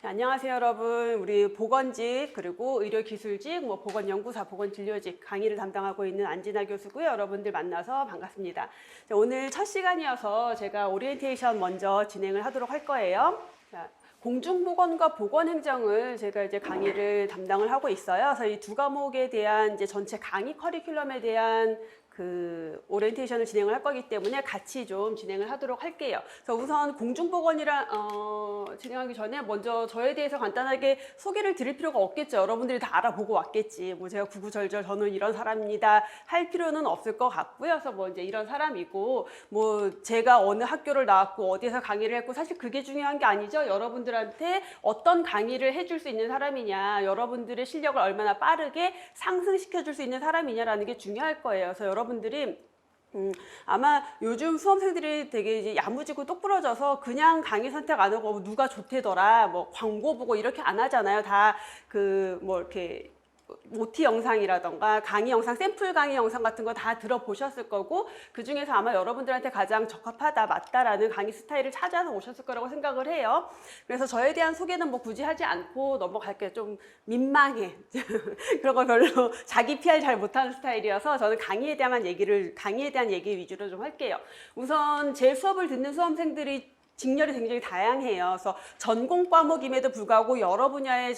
네, 안녕하세요 여러분. 우리 보건직 그리고 의료기술직, 보건연구사, 보건진료직 강의를 담당하고 있는 안진아 교수고요. 여러분들 만나서 반갑습니다. 자, 오늘 첫 시간이어서 제가 오리엔테이션 먼저 진행을 하도록 할 거예요. 자, 공중보건과 보건행정을 제가 이제 강의를 담당을 하고 있어요. 그래서 이 두 과목에 대한 이제 전체 강의 커리큘럼에 대한 오리엔테이션을 진행을 할 거기 때문에 같이 좀 진행을 하도록 할게요. 그래서 우선 공중보건이랑 진행하기 전에 먼저 저에 대해서 간단하게 소개를 드릴 필요가 없겠죠. 여러분들이 다 알아보고 왔겠지. 제가 구구절절 저는 이런 사람입니다 할 필요는 없을 것 같고요. 그래서 이제 이런 사람이고 제가 어느 학교를 나왔고 어디에서 강의를 했고 사실 그게 중요한 게 아니죠. 여러분들한테 어떤 강의를 해줄 수 있는 사람이냐, 여러분들의 실력을 얼마나 빠르게 상승시켜 줄 수 있는 사람이냐라는 게 중요할 거예요. 그래서 여러분들이 아마 요즘 수험생들이 되게 이제 야무지고 똑부러져서 그냥 강의 선택 안 하고 누가 좋대더라, 광고 보고 이렇게 안 하잖아요. 다 이렇게 모티 영상이라던가 강의 영상, 샘플 강의 영상 같은 거 다 들어보셨을 거고, 그 중에서 아마 여러분들한테 가장 적합하다, 맞다라는 강의 스타일을 찾아서 오셨을 거라고 생각을 해요. 그래서 저에 대한 소개는 굳이 하지 않고 넘어갈게요. 좀 민망해. 그런 거 별로 자기 PR 잘 못하는 스타일이어서 저는 강의에 대한 얘기 위주로 좀 할게요. 우선 제 수업을 듣는 수험생들이 직렬이 굉장히 다양해요. 그래서 전공 과목임에도 불구하고 여러 분야의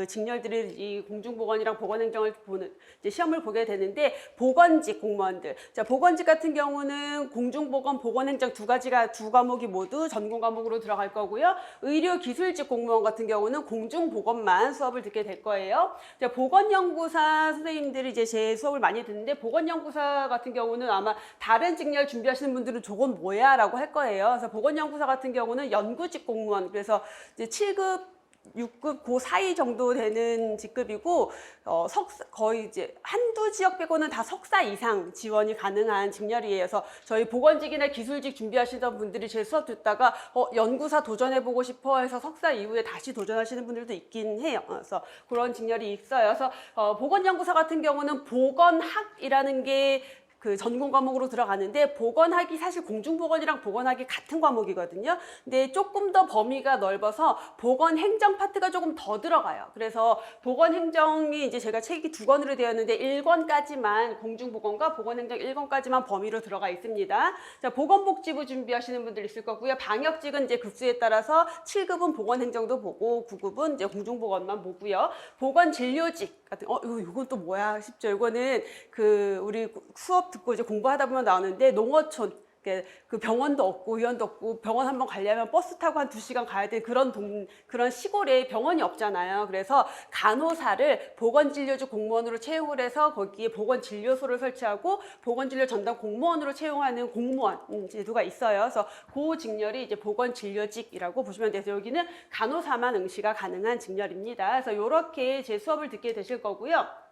직렬들이 이 공중보건이랑 보건행정을 이제 시험을 보게 되는데, 보건직 공무원들. 자, 보건직 같은 경우는 공중보건, 보건행정 두 과목이 모두 전공 과목으로 들어갈 거고요. 의료기술직 공무원 같은 경우는 공중보건만 수업을 듣게 될 거예요. 자, 보건연구사 선생님들이 이제 제 수업을 많이 듣는데, 보건연구사 같은 경우는 아마 다른 직렬 준비하시는 분들은 저건 뭐야? 라고 할 거예요. 그래서 보건연구사 같은 경우는 연구직 공무원, 그래서 이제 7급, 6급, 그 사이 정도 되는 직급이고, 거의 이제 한두 지역 빼고는 다 석사 이상 지원이 가능한 직렬이에요. 그래서 저희 보건직이나 기술직 준비하시던 분들이 제 수업 듣다가 연구사 도전해보고 싶어 해서 석사 이후에 다시 도전하시는 분들도 있긴 해요. 그래서 그런 직렬이 있어요. 그래서 보건연구사 같은 경우는 보건학이라는 게 전공 과목으로 들어가는데, 보건학이 사실 공중보건이랑 보건학이 같은 과목이거든요. 근데 조금 더 범위가 넓어서 보건행정 파트가 조금 더 들어가요. 그래서 보건행정이 이제 제가 책이 2권으로 되었는데 1권까지만, 공중보건과 보건행정 1권까지만 범위로 들어가 있습니다. 자, 보건복지부 준비하시는 분들 있을 거고요. 방역직은 이제 급수에 따라서 7급은 보건행정도 보고 9급은 이제 공중보건만 보고요. 보건진료직 같은 이건 또 뭐야 싶죠. 이거는 우리 수업 듣고 이제 공부하다 보면 나오는데, 농어촌, 그 병원도 없고 의원도 없고, 병원 한번 가려면 버스 타고 한 2시간 가야 될 그런 시골에 병원이 없잖아요. 그래서 간호사를 보건진료직 공무원으로 채용을 해서 거기에 보건진료소를 설치하고 보건진료 전담 공무원으로 채용하는 공무원 제도가 있어요. 그래서 그 직렬이 이제 보건진료직이라고 보시면 돼서 여기는 간호사만 응시가 가능한 직렬입니다. 그래서 이렇게 제 수업을 듣게 되실 거고요.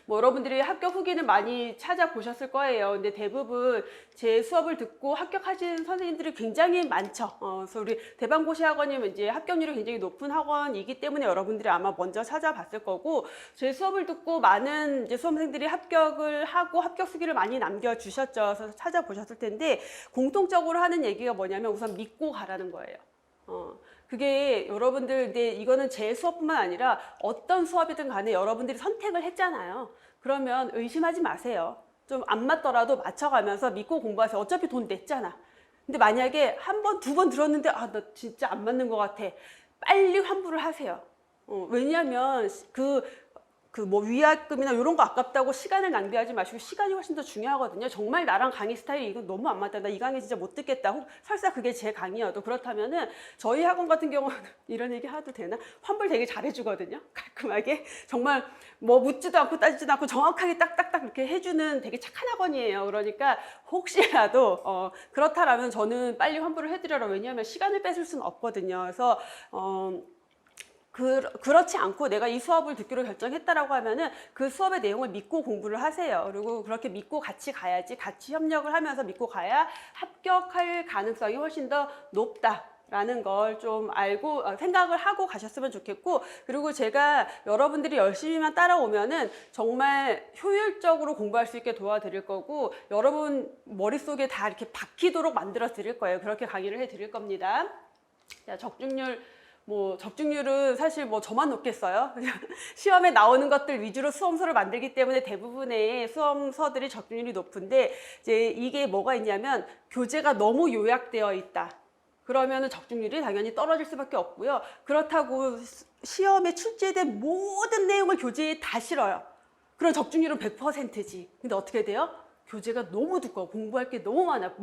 여러분들이 합격 후기는 많이 찾아보셨을 거예요. 근데 대부분 제 수업을 듣고 합격하신 선생님들이 굉장히 많죠. 그래서 우리 대방고시 학원이면 이제 합격률이 굉장히 높은 학원이기 때문에 여러분들이 아마 먼저 찾아봤을 거고, 제 수업을 듣고 많은 이제 수험생들이 합격을 하고 합격 수기를 많이 남겨주셨죠. 그래서 찾아보셨을 텐데, 공통적으로 하는 얘기가 뭐냐면 우선 믿고 가라는 거예요. 그게 여러분들, 근데 이거는 제 수업뿐만 아니라 어떤 수업이든 간에 여러분들이 선택을 했잖아요. 그러면 의심하지 마세요. 좀 안 맞더라도 맞춰가면서 믿고 공부하세요. 어차피 돈 냈잖아. 근데 만약에 한 번, 2번 들었는데 나 진짜 안 맞는 것 같아, 빨리 환불을 하세요. 왜냐하면 위약금이나 이런 거 아깝다고 시간을 낭비하지 마시고, 시간이 훨씬 더 중요하거든요. 정말 나랑 강의 스타일이 이거 너무 안 맞다, 나 이 강의 진짜 못 듣겠다, 혹 설사 그게 제 강의여도, 그렇다면은 저희 학원 같은 경우는 이런 얘기 해도 되나? 환불 되게 잘해주거든요. 깔끔하게. 정말 묻지도 않고 따지지도 않고 정확하게 딱딱딱 이렇게 해주는 되게 착한 학원이에요. 그러니까 혹시라도 그렇다라면 저는 빨리 환불을 해드려라. 왜냐하면 시간을 뺏을 수는 없거든요. 그래서 그렇지 않고 내가 이 수업을 듣기로 결정했다라고 하면은 그 수업의 내용을 믿고 공부를 하세요. 그리고 그렇게 믿고 같이 가야지, 같이 협력을 하면서 믿고 가야 합격할 가능성이 훨씬 더 높다라는 걸 좀 알고 생각을 하고 가셨으면 좋겠고, 그리고 제가 여러분들이 열심히만 따라오면은 정말 효율적으로 공부할 수 있게 도와드릴 거고, 여러분 머릿속에 다 이렇게 박히도록 만들어 드릴 거예요. 그렇게 강의를 해 드릴 겁니다. 자, 적중률 뭐 적중률은 사실 뭐 저만 높겠어요? 시험에 나오는 것들 위주로 수험서를 만들기 때문에 대부분의 수험서들이 적중률이 높은데 이제 이게 뭐가 있냐면 교재가 너무 요약되어 있다. 그러면은 적중률이 당연히 떨어질 수밖에 없고요. 그렇다고 시험에 출제된 모든 내용을 교재에 다 실어요. 그럼 적중률은 100%지. 근데 어떻게 돼요? 교재가 너무 두꺼워. 공부할 게 너무 많아.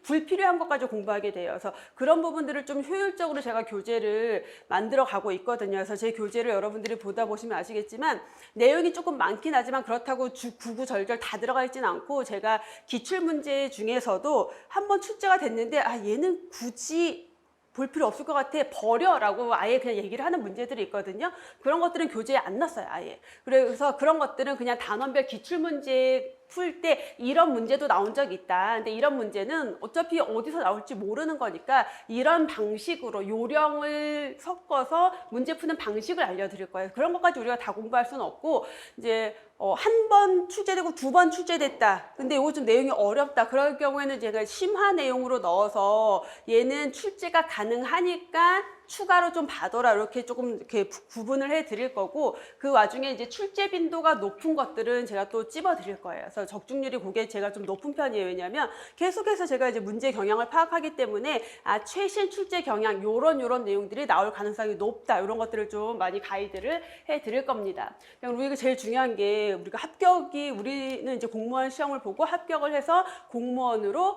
불필요한 것까지 공부하게 돼요. 그래서 그런 부분들을 좀 효율적으로 제가 교재를 만들어 가고 있거든요. 그래서 제 교재를 여러분들이 보다 보시면 아시겠지만 내용이 조금 많긴 하지만 그렇다고 구구절절 다 들어가 있지는 않고 제가 기출문제 중에서도 한번 출제가 됐는데 아 얘는 굳이 볼 필요 없을 것 같아 버려라고 아예 그냥 얘기를 하는 문제들이 있거든요. 그런 것들은 교재에 안 났어요 아예. 그래서 그런 것들은 그냥 단원별 기출문제 풀 때 이런 문제도 나온 적이 있다. 근데 이런 문제는 어차피 어디서 나올지 모르는 거니까 이런 방식으로 요령을 섞어서 문제 푸는 방식을 알려드릴 거예요. 그런 것까지 우리가 다 공부할 수는 없고 이제 한 번 출제되고 두 번 출제됐다. 근데 이거 좀 내용이 어렵다. 그럴 경우에는 제가 심화 내용으로 넣어서 얘는 출제가 가능하니까 추가로 좀 봐둬라 이렇게 조금 이렇게 구분을 해 드릴 거고 그 와중에 이제 출제 빈도가 높은 것들은 제가 또 찝어 드릴 거예요. 그래서 적중률이 그게 제가 좀 높은 편이에요. 왜냐하면 계속해서 제가 이제 문제 경향을 파악하기 때문에 아 최신 출제 경향 요런 내용들이 나올 가능성이 높다 이런 것들을 좀 많이 가이드를 해 드릴 겁니다. 우리가 제일 중요한 게 우리가 합격이 우리는 이제 공무원 시험을 보고 합격을 해서 공무원으로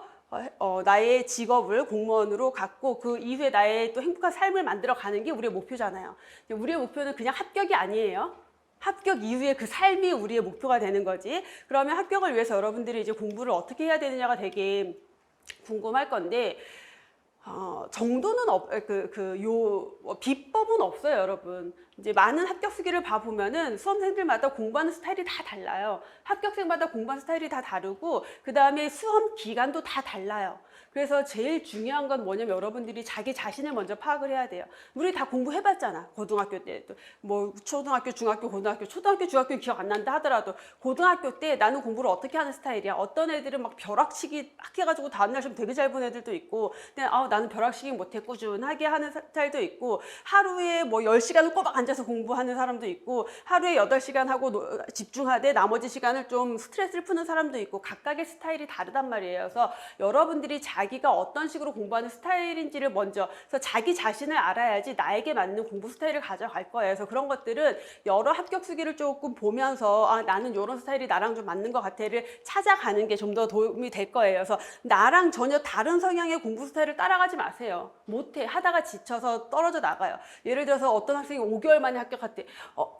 나의 직업을 공무원으로 갖고 그 이후에 나의 또 행복한 삶을 만들어 가는 게 우리의 목표잖아요. 우리의 목표는 그냥 합격이 아니에요. 합격 이후에 그 삶이 우리의 목표가 되는 거지. 그러면 합격을 위해서 여러분들이 이제 공부를 어떻게 해야 되느냐가 되게 궁금할 건데 정도는 비법은 없어요, 여러분. 이제 많은 합격 수기를 봐보면은 수험생들마다 공부하는 스타일이 다 달라요. 합격생마다 공부하는 스타일이 다 다르고, 그 다음에 수험 기간도 다 달라요. 그래서 제일 중요한 건 뭐냐면 여러분들이 자기 자신을 먼저 파악을 해야 돼요. 우리 다 공부해봤잖아. 고등학교 때도. 뭐 초등학교, 중학교, 고등학교, 초등학교, 중학교는 기억 안 난다 하더라도 고등학교 때 나는 공부를 어떻게 하는 스타일이야. 어떤 애들은 막 벼락치기 막 해가지고 다음날 시험 되게 잘 본 애들도 있고 근데 나는 벼락치기 못해 꾸준하게 하는 스타일도 있고 하루에 뭐 10시간을 꼬박 앉아서 공부하는 사람도 있고 하루에 8시간 하고 집중하되 나머지 시간을 좀 스트레스를 푸는 사람도 있고 각각의 스타일이 다르단 말이에요. 그래서 여러분들이 자기가 어떤 식으로 공부하는 스타일인지를 먼저 그래서 자기 자신을 알아야지 나에게 맞는 공부 스타일을 가져갈 거예요. 그래서 그런 것들은 여러 합격 수기를 조금 보면서 나는 이런 스타일이 나랑 좀 맞는 것 같아를 찾아가는 게 좀 더 도움이 될 거예요. 그래서 나랑 전혀 다른 성향의 공부 스타일을 따라가지 마세요. 못해. 하다가 지쳐서 떨어져 나가요. 예를 들어서 어떤 학생이 5개월 만에 합격했대.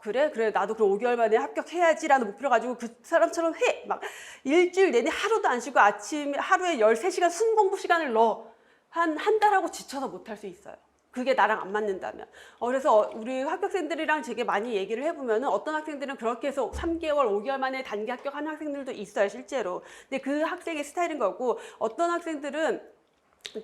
그래 나도 그럼 5개월 만에 합격해야지라는 목표를 가지고 그 사람처럼 해. 막 일주일 내내 하루도 안 쉬고 아침에 하루에 13시간 순공부 시간을 넣어. 한 달하고 지쳐서 못할 수 있어요. 그게 나랑 안 맞는다면. 그래서 우리 합격생들이랑 되게 많이 얘기를 해보면 어떤 학생들은 그렇게 해서 3개월, 5개월 만에 단기 합격하는 학생들도 있어요, 실제로. 근데 그 학생의 스타일인 거고 어떤 학생들은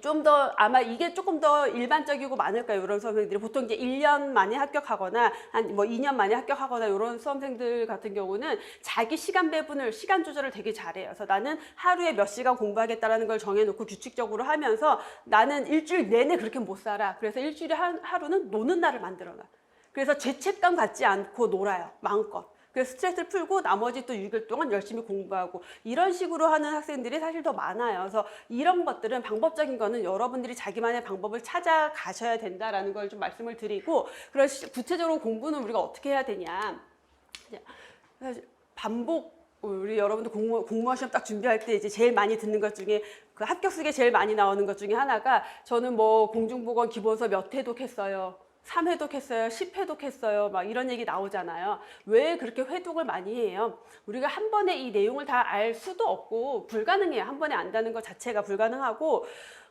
좀 더 아마 이게 조금 더 일반적이고 많을까요? 이런 수험생들이 보통 이제 1년 만에 합격하거나 한 뭐 2년 만에 합격하거나 이런 수험생들 같은 경우는 자기 시간 배분을 시간 조절을 되게 잘해요. 그래서 나는 하루에 몇 시간 공부하겠다라는 걸 정해놓고 규칙적으로 하면서 나는 일주일 내내 그렇게 못 살아. 그래서 일주일에 하루는 노는 날을 만들어놔. 그래서 죄책감 갖지 않고 놀아요. 마음껏. 그래서 스트레스를 풀고 나머지 또 6일 동안 열심히 공부하고 이런 식으로 하는 학생들이 사실 더 많아요. 그래서 이런 것들은 방법적인 거는 여러분들이 자기만의 방법을 찾아가셔야 된다라는 걸 좀 말씀을 드리고 그런 구체적으로 공부는 우리가 어떻게 해야 되냐. 반복 우리 여러분들 공무원 시험 딱 준비할 때 이제 제일 많이 듣는 것 중에 그 합격 수기에 제일 많이 나오는 것 중에 하나가 저는 뭐 공중보건 기본서 몇 회독 했어요. 3회독 했어요. 10회독 했어요. 막 이런 얘기 나오잖아요. 왜 그렇게 회독을 많이 해요? 우리가 한 번에 이 내용을 다 알 수도 없고 불가능해요. 한 번에 안다는 것 자체가 불가능하고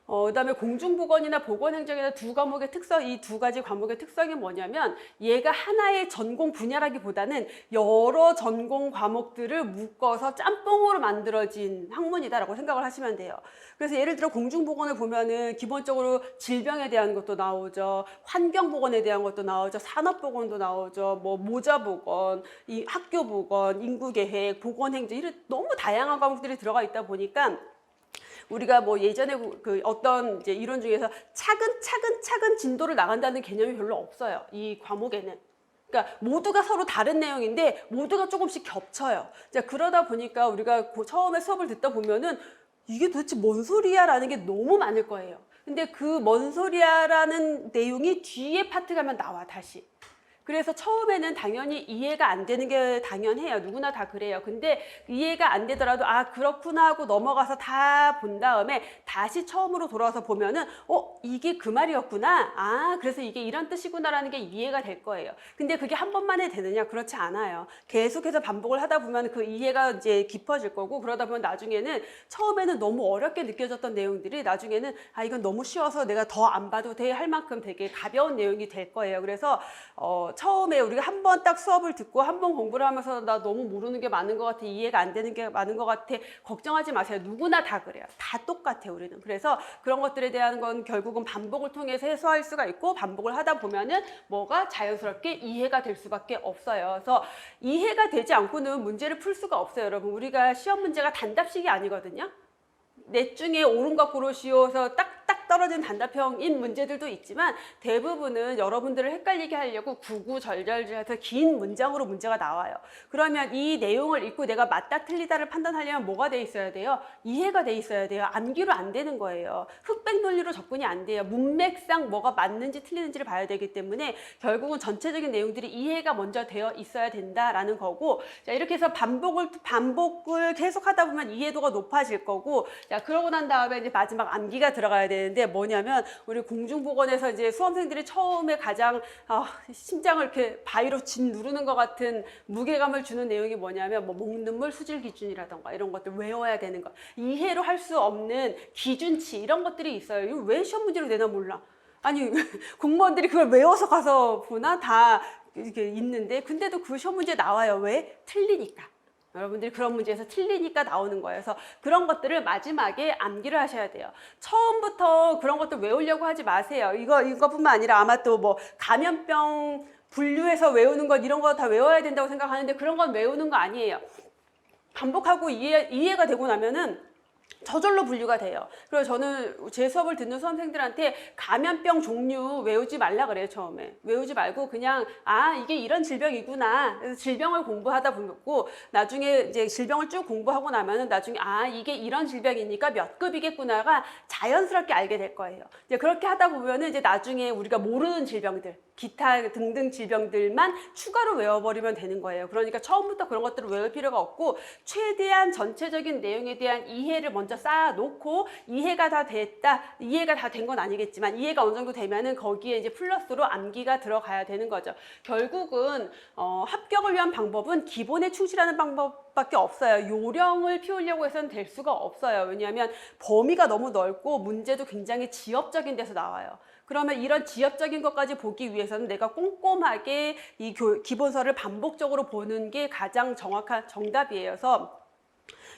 그다음에 공중보건이나 보건행정이나 두 과목의 특성, 이 두 가지 과목의 특성이 뭐냐면 얘가 하나의 전공 분야라기보다는 여러 전공 과목들을 묶어서 짬뽕으로 만들어진 학문이다라고 생각을 하시면 돼요. 그래서 예를 들어 공중보건을 보면은 기본적으로 질병에 대한 것도 나오죠. 환경보건에 대한 것도 나오죠. 산업보건도 나오죠. 뭐 모자보건, 이 학교보건, 인구계획, 보건행정 이런 너무 다양한 과목들이 들어가 있다 보니까 우리가 뭐 예전에 그 어떤 이제 이론 중에서 차근차근 진도를 나간다는 개념이 별로 없어요. 이 과목에는. 그러니까 모두가 서로 다른 내용인데 모두가 조금씩 겹쳐요. 자, 그러다 보니까 우리가 처음에 수업을 듣다 보면은 이게 도대체 뭔 소리야 라는 게 너무 많을 거예요. 근데 그 뭔 소리야 라는 내용이 뒤에 파트 가면 나와 다시. 그래서 처음에는 당연히 이해가 안 되는 게 당연해요. 누구나 다 그래요. 근데 이해가 안 되더라도 아 그렇구나 하고 넘어가서 다 본 다음에 다시 처음으로 돌아와서 보면은 이게 그 말이었구나. 아 그래서 이게 이런 뜻이구나라는 게 이해가 될 거예요. 근데 그게 한 번만에 되느냐? 그렇지 않아요. 계속해서 반복을 하다 보면 그 이해가 이제 깊어질 거고 그러다 보면 나중에는 처음에는 너무 어렵게 느껴졌던 내용들이 나중에는 아 이건 너무 쉬워서 내가 더 안 봐도 돼 할 만큼 되게 가벼운 내용이 될 거예요. 그래서 처음에 우리가 한 번 딱 수업을 듣고 한 번 공부를 하면서 나 너무 모르는 게 많은 것 같아, 이해가 안 되는 게 많은 것 같아, 걱정하지 마세요. 누구나 다 그래요. 다 똑같아요, 우리는. 그래서 그런 것들에 대한 건 결국은 반복을 통해서 해소할 수가 있고 반복을 하다 보면은 뭐가 자연스럽게 이해가 될 수밖에 없어요. 그래서 이해가 되지 않고는 문제를 풀 수가 없어요, 여러분. 우리가 시험 문제가 단답식이 아니거든요. 넷 중에 옳은가 고르시오서 딱딱 떨어진 단답형인 문제들도 있지만 대부분은 여러분들을 헷갈리게 하려고 구구절절해서 긴 문장으로 문제가 나와요. 그러면 이 내용을 읽고 내가 맞다 틀리다를 판단하려면 뭐가 돼 있어야 돼요? 이해가 돼 있어야 돼요. 암기로 안 되는 거예요. 흑백 논리로 접근이 안 돼요. 문맥상 뭐가 맞는지 틀리는지를 봐야 되기 때문에 결국은 전체적인 내용들이 이해가 먼저 되어 있어야 된다라는 거고, 자 이렇게 해서 반복을 계속하다 보면 이해도가 높아질 거고, 자 그러고 난 다음에 이제 마지막 암기가 들어가야 되는데 뭐냐면 우리 공중보건에서 이제 수험생들이 처음에 가장 심장을 이렇게 바위로 진 누르는 것 같은 무게감을 주는 내용이 뭐냐면 뭐 목눈물 수질 기준이라던가 이런 것들 외워야 되는 거, 이해로 할 수 없는 기준치 이런 것들이 있어요. 이거 왜 시험 문제로 내나 몰라. 아니 공무원들이 그걸 외워서 가서 보나 다 이렇게 있는데 근데도 그 시험 문제 나와요. 왜? 틀리니까. 여러분들이 그런 문제에서 틀리니까 나오는 거예요. 그래서 그런 것들을 마지막에 암기를 하셔야 돼요. 처음부터 그런 것들 외우려고 하지 마세요. 이거뿐만 아니라 아마 또 뭐 감염병 분류해서 외우는 것 이런 거 다 외워야 된다고 생각하는데 그런 건 외우는 거 아니에요. 반복하고 이해가 되고 나면은 저절로 분류가 돼요. 그래서 저는 제 수업을 듣는 수험생들한테 감염병 종류 외우지 말라 그래요. 처음에 외우지 말고 그냥 이게 이런 질병이구나. 그래서 질병을 공부하다 보고 나중에 이제 질병을 쭉 공부하고 나면은 나중에 이게 이런 질병이니까 몇 급이겠구나가 자연스럽게 알게 될 거예요. 이제 그렇게 하다 보면은 이제 나중에 우리가 모르는 질병들, 기타 등등 질병들만 추가로 외워버리면 되는 거예요. 그러니까 처음부터 그런 것들을 외울 필요가 없고 최대한 전체적인 내용에 대한 이해를 먼저 쌓아놓고 이해가 다 됐다, 이해가 다 된 건 아니겠지만 이해가 어느 정도 되면은 거기에 이제 플러스로 암기가 들어가야 되는 거죠. 결국은 합격을 위한 방법은 기본에 충실하는 방법밖에 없어요. 요령을 피우려고 해서는 될 수가 없어요. 왜냐하면 범위가 너무 넓고 문제도 굉장히 지엽적인 데서 나와요. 그러면 이런 지엽적인 것까지 보기 위해서는 내가 꼼꼼하게 이 기본서를 반복적으로 보는 게 가장 정확한 정답이에요. 그래서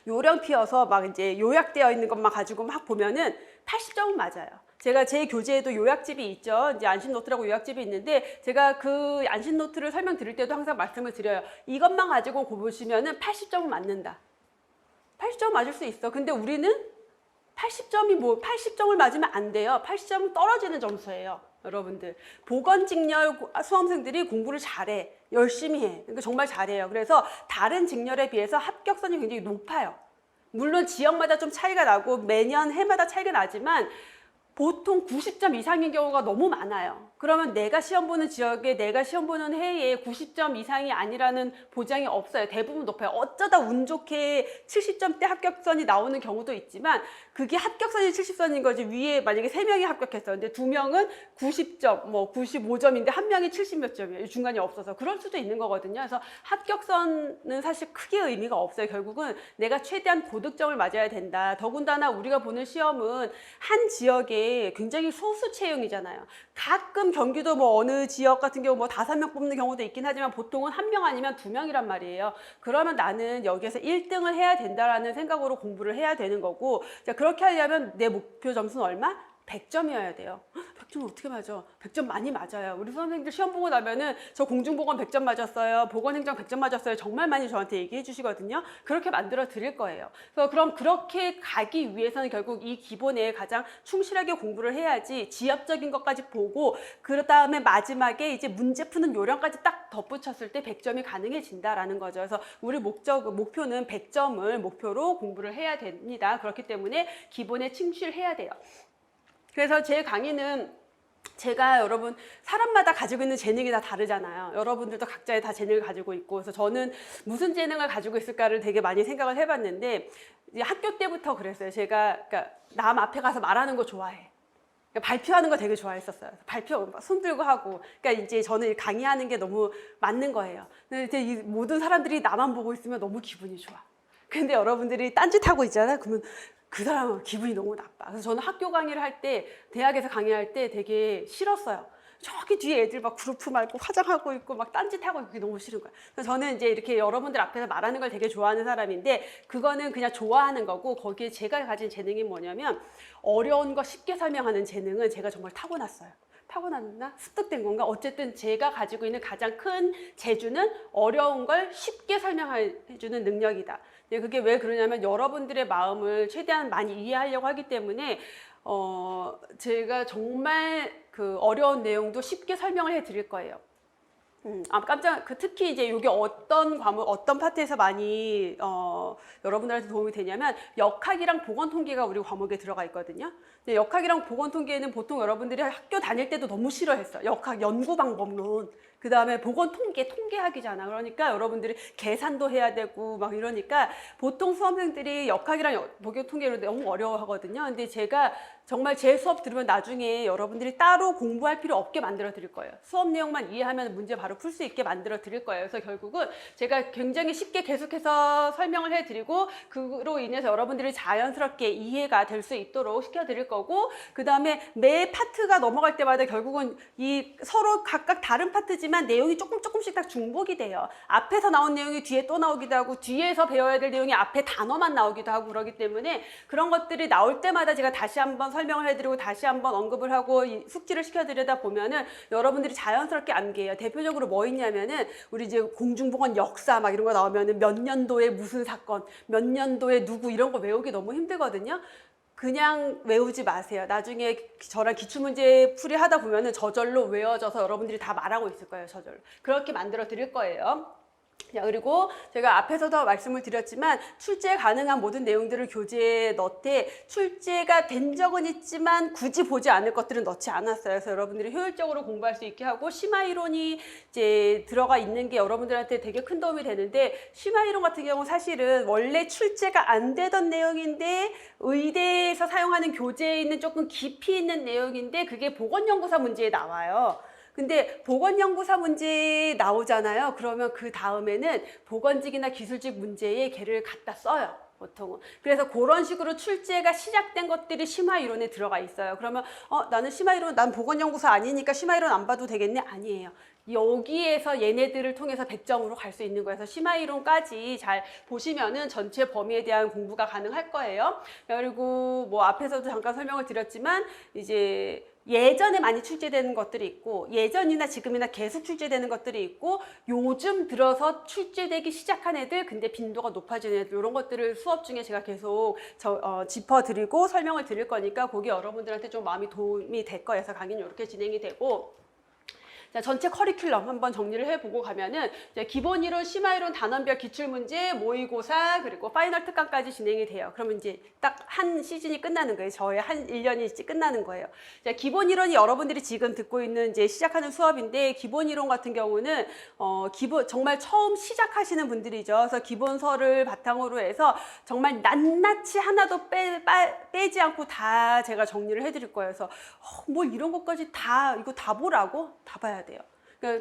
요령 피워서 막 이제 요약되어 있는 것만 가지고 막 보면은 80점은 맞아요. 제가 제 교재에도 요약집이 있죠. 이제 안심노트라고 요약집이 있는데 제가 그 안심노트를 설명드릴 때도 항상 말씀을 드려요. 이것만 가지고 보시면은 80점은 맞는다. 80점 맞을 수 있어. 근데 우리는 80점을 맞으면 안 돼요. 80점은 떨어지는 점수예요. 여러분들 보건직렬 수험생들이 공부를 잘해, 열심히 해. 그러니까 정말 잘해요. 그래서 다른 직렬에 비해서 합격선이 굉장히 높아요. 물론 지역마다 좀 차이가 나고 매년 해마다 차이가 나지만 보통 90점 이상인 경우가 너무 많아요. 그러면 내가 시험 보는 지역에 내가 시험 보는 해에 90점 이상이 아니라는 보장이 없어요. 대부분 높아요. 어쩌다 운 좋게 70점대 합격선이 나오는 경우도 있지만 그게 합격선이 70점인 거지. 위에 만약에 3명이 합격했어. 근데 2명은 90점, 뭐 95점인데 1명이 70몇 점이에요. 중간이 없어서. 그럴 수도 있는 거거든요. 그래서 합격선은 사실 크게 의미가 없어요. 결국은 내가 최대한 고득점을 맞아야 된다. 더군다나 우리가 보는 시험은 한 지역에 굉장히 소수 채용이잖아요. 가끔 경기도 뭐 어느 지역 같은 경우 뭐 5명 뽑는 경우도 있긴 하지만 보통은 1명 아니면 2명이란 말이에요. 그러면 나는 여기에서 1등을 해야 된다라는 생각으로 공부를 해야 되는 거고, 자 그렇게 하려면 내 목표 점수는 얼마? 100점이어야 돼요. 100점 어떻게 맞아? 100점 많이 맞아요. 우리 선생님들 시험 보고 나면은 저 공중보건 100점 맞았어요. 보건행정 100점 맞았어요. 정말 많이 저한테 얘기해 주시거든요. 그렇게 만들어 드릴 거예요. 그래서 그럼 그렇게 가기 위해서는 결국 이 기본에 가장 충실하게 공부를 해야지 지엽적인 것까지 보고 그 다음에 마지막에 이제 문제 푸는 요령까지 딱 덧붙였을 때 100점이 가능해진다라는 거죠. 그래서 우리 목표는 100점을 목표로 공부를 해야 됩니다. 그렇기 때문에 기본에 충실해야 돼요. 그래서 제 강의는 제가 여러분 사람마다 가지고 있는 재능이 다 다르잖아요. 여러분들도 각자의 다 재능을 가지고 있고, 그래서 저는 무슨 재능을 가지고 있을까를 되게 많이 생각을 해봤는데, 이제 학교 때부터 그랬어요. 제가 그러니까 남 앞에 가서 말하는 거 좋아해. 그러니까 발표하는 거 되게 좋아했었어요. 발표 손 들고 하고. 그러니까 이제 저는 강의하는 게 너무 맞는 거예요. 근데 이제 이 모든 사람들이 나만 보고 있으면 너무 기분이 좋아. 근데 여러분들이 딴짓하고 있잖아요. 그러면 그 사람은 기분이 너무 나빠. 그래서 저는 학교 강의를 할 때, 대학에서 강의할 때 되게 싫었어요. 저기 뒤에 애들 막 그룹프 말고 화장하고 있고 막 딴짓하고 있고 그게 너무 싫은 거야. 그래서 저는 이제 이렇게 여러분들 앞에서 말하는 걸 되게 좋아하는 사람인데, 그거는 그냥 좋아하는 거고, 거기에 제가 가진 재능이 뭐냐면 어려운 거 쉽게 설명하는 재능은 제가 정말 타고났어요. 타고났나? 습득된 건가? 어쨌든 제가 가지고 있는 가장 큰 재주는 어려운 걸 쉽게 설명해주는 능력이다. 그게 왜 그러냐면 여러분들의 마음을 최대한 많이 이해하려고 하기 때문에 제가 정말 그 어려운 내용도 쉽게 설명을 해드릴 거예요. 특히 이제 이게 어떤 과목, 어떤 파트에서 많이 여러분들한테 도움이 되냐면 역학이랑 보건통계가 우리 과목에 들어가 있거든요. 근데 역학이랑 보건통계는 보통 여러분들이 학교 다닐 때도 너무 싫어했어요. 역학 연구방법론. 그 다음에 보건통계, 통계학이잖아. 그러니까 여러분들이 계산도 해야 되고 막 이러니까 보통 수험생들이 역학이랑 보건통계를 너무 어려워하거든요. 근데 제가 정말 제 수업 들으면 나중에 여러분들이 따로 공부할 필요 없게 만들어 드릴 거예요. 수업 내용만 이해하면 문제 바로 풀 수 있게 만들어 드릴 거예요. 그래서 결국은 제가 굉장히 쉽게 계속해서 설명을 해 드리고, 그로 인해서 여러분들이 자연스럽게 이해가 될 수 있도록 시켜 드릴 거고, 그 다음에 매 파트가 넘어갈 때마다 결국은 이 서로 각각 다른 파트지만 내용이 조금씩 다 중복이 돼요. 앞에서 나온 내용이 뒤에 또 나오기도 하고, 뒤에서 배워야 될 내용이 앞에 단어만 나오기도 하고 그러기 때문에 그런 것들이 나올 때마다 제가 다시 한번 설명을 해드리고 다시 한번 언급을 하고 숙지를 시켜드리다 보면은 여러분들이 자연스럽게 암기해요. 대표적으로 뭐 있냐면은 우리 이제 공중보건 역사 막 이런 거 나오면은 몇 년도에 무슨 사건, 몇 년도에 누구 이런 거 외우기 너무 힘들거든요. 그냥 외우지 마세요. 나중에 저랑 기출문제 풀이 하다 보면은 저절로 외워져서 여러분들이 다 말하고 있을 거예요. 저절로. 그렇게 만들어 드릴 거예요. 자, 그리고 제가 앞에서도 말씀을 드렸지만 출제 가능한 모든 내용들을 교재에 넣되 출제가 된 적은 있지만 굳이 보지 않을 것들은 넣지 않았어요. 그래서 여러분들이 효율적으로 공부할 수 있게 하고, 심화이론이 이제 들어가 있는 게 여러분들한테 되게 큰 도움이 되는데, 심화이론 같은 경우 사실은 원래 출제가 안 되던 내용인데 의대에서 사용하는 교재에 있는 조금 깊이 있는 내용인데 그게 보건연구사 문제에 나와요. 근데 보건연구사 문제 나오잖아요. 그러면 그 다음에는 보건직이나 기술직 문제에 걔를 갖다 써요. 보통은. 그래서 그런 식으로 출제가 시작된 것들이 심화이론에 들어가 있어요. 그러면 나는 심화이론, 난 보건연구사 아니니까 심화이론 안 봐도 되겠네? 아니에요. 여기에서 얘네들을 통해서 100점으로 갈 수 있는 거여서 심화이론까지 잘 보시면은 전체 범위에 대한 공부가 가능할 거예요. 그리고 뭐 앞에서도 잠깐 설명을 드렸지만 이제 예전에 많이 출제되는 것들이 있고, 예전이나 지금이나 계속 출제되는 것들이 있고, 요즘 들어서 출제되기 시작한 애들, 근데 빈도가 높아지는 애들, 이런 것들을 수업 중에 제가 계속 짚어드리고 설명을 드릴 거니까 그게 여러분들한테 좀 마음이 도움이 될 거예요. 그래서 강의는 이렇게 진행이 되고, 자, 전체 커리큘럼 한번 정리를 해보고 가면은 이제 기본 이론, 심화이론, 단원별 기출문제, 모의고사, 그리고 파이널 특강까지 진행이 돼요. 그러면 이제 딱 한 시즌이 끝나는 거예요. 저의 한 1년이 이제 끝나는 거예요. 자, 기본 이론이 여러분들이 지금 듣고 있는 이제 시작하는 수업인데, 기본 이론 같은 경우는 정말 처음 시작하시는 분들이죠. 그래서 기본서를 바탕으로 해서 정말 낱낱이 하나도 빼지 않고 다 제가 정리를 해드릴 거예요. 그래서 뭐 이런 것까지 이거 다 보라고? 다 봐야 돼요.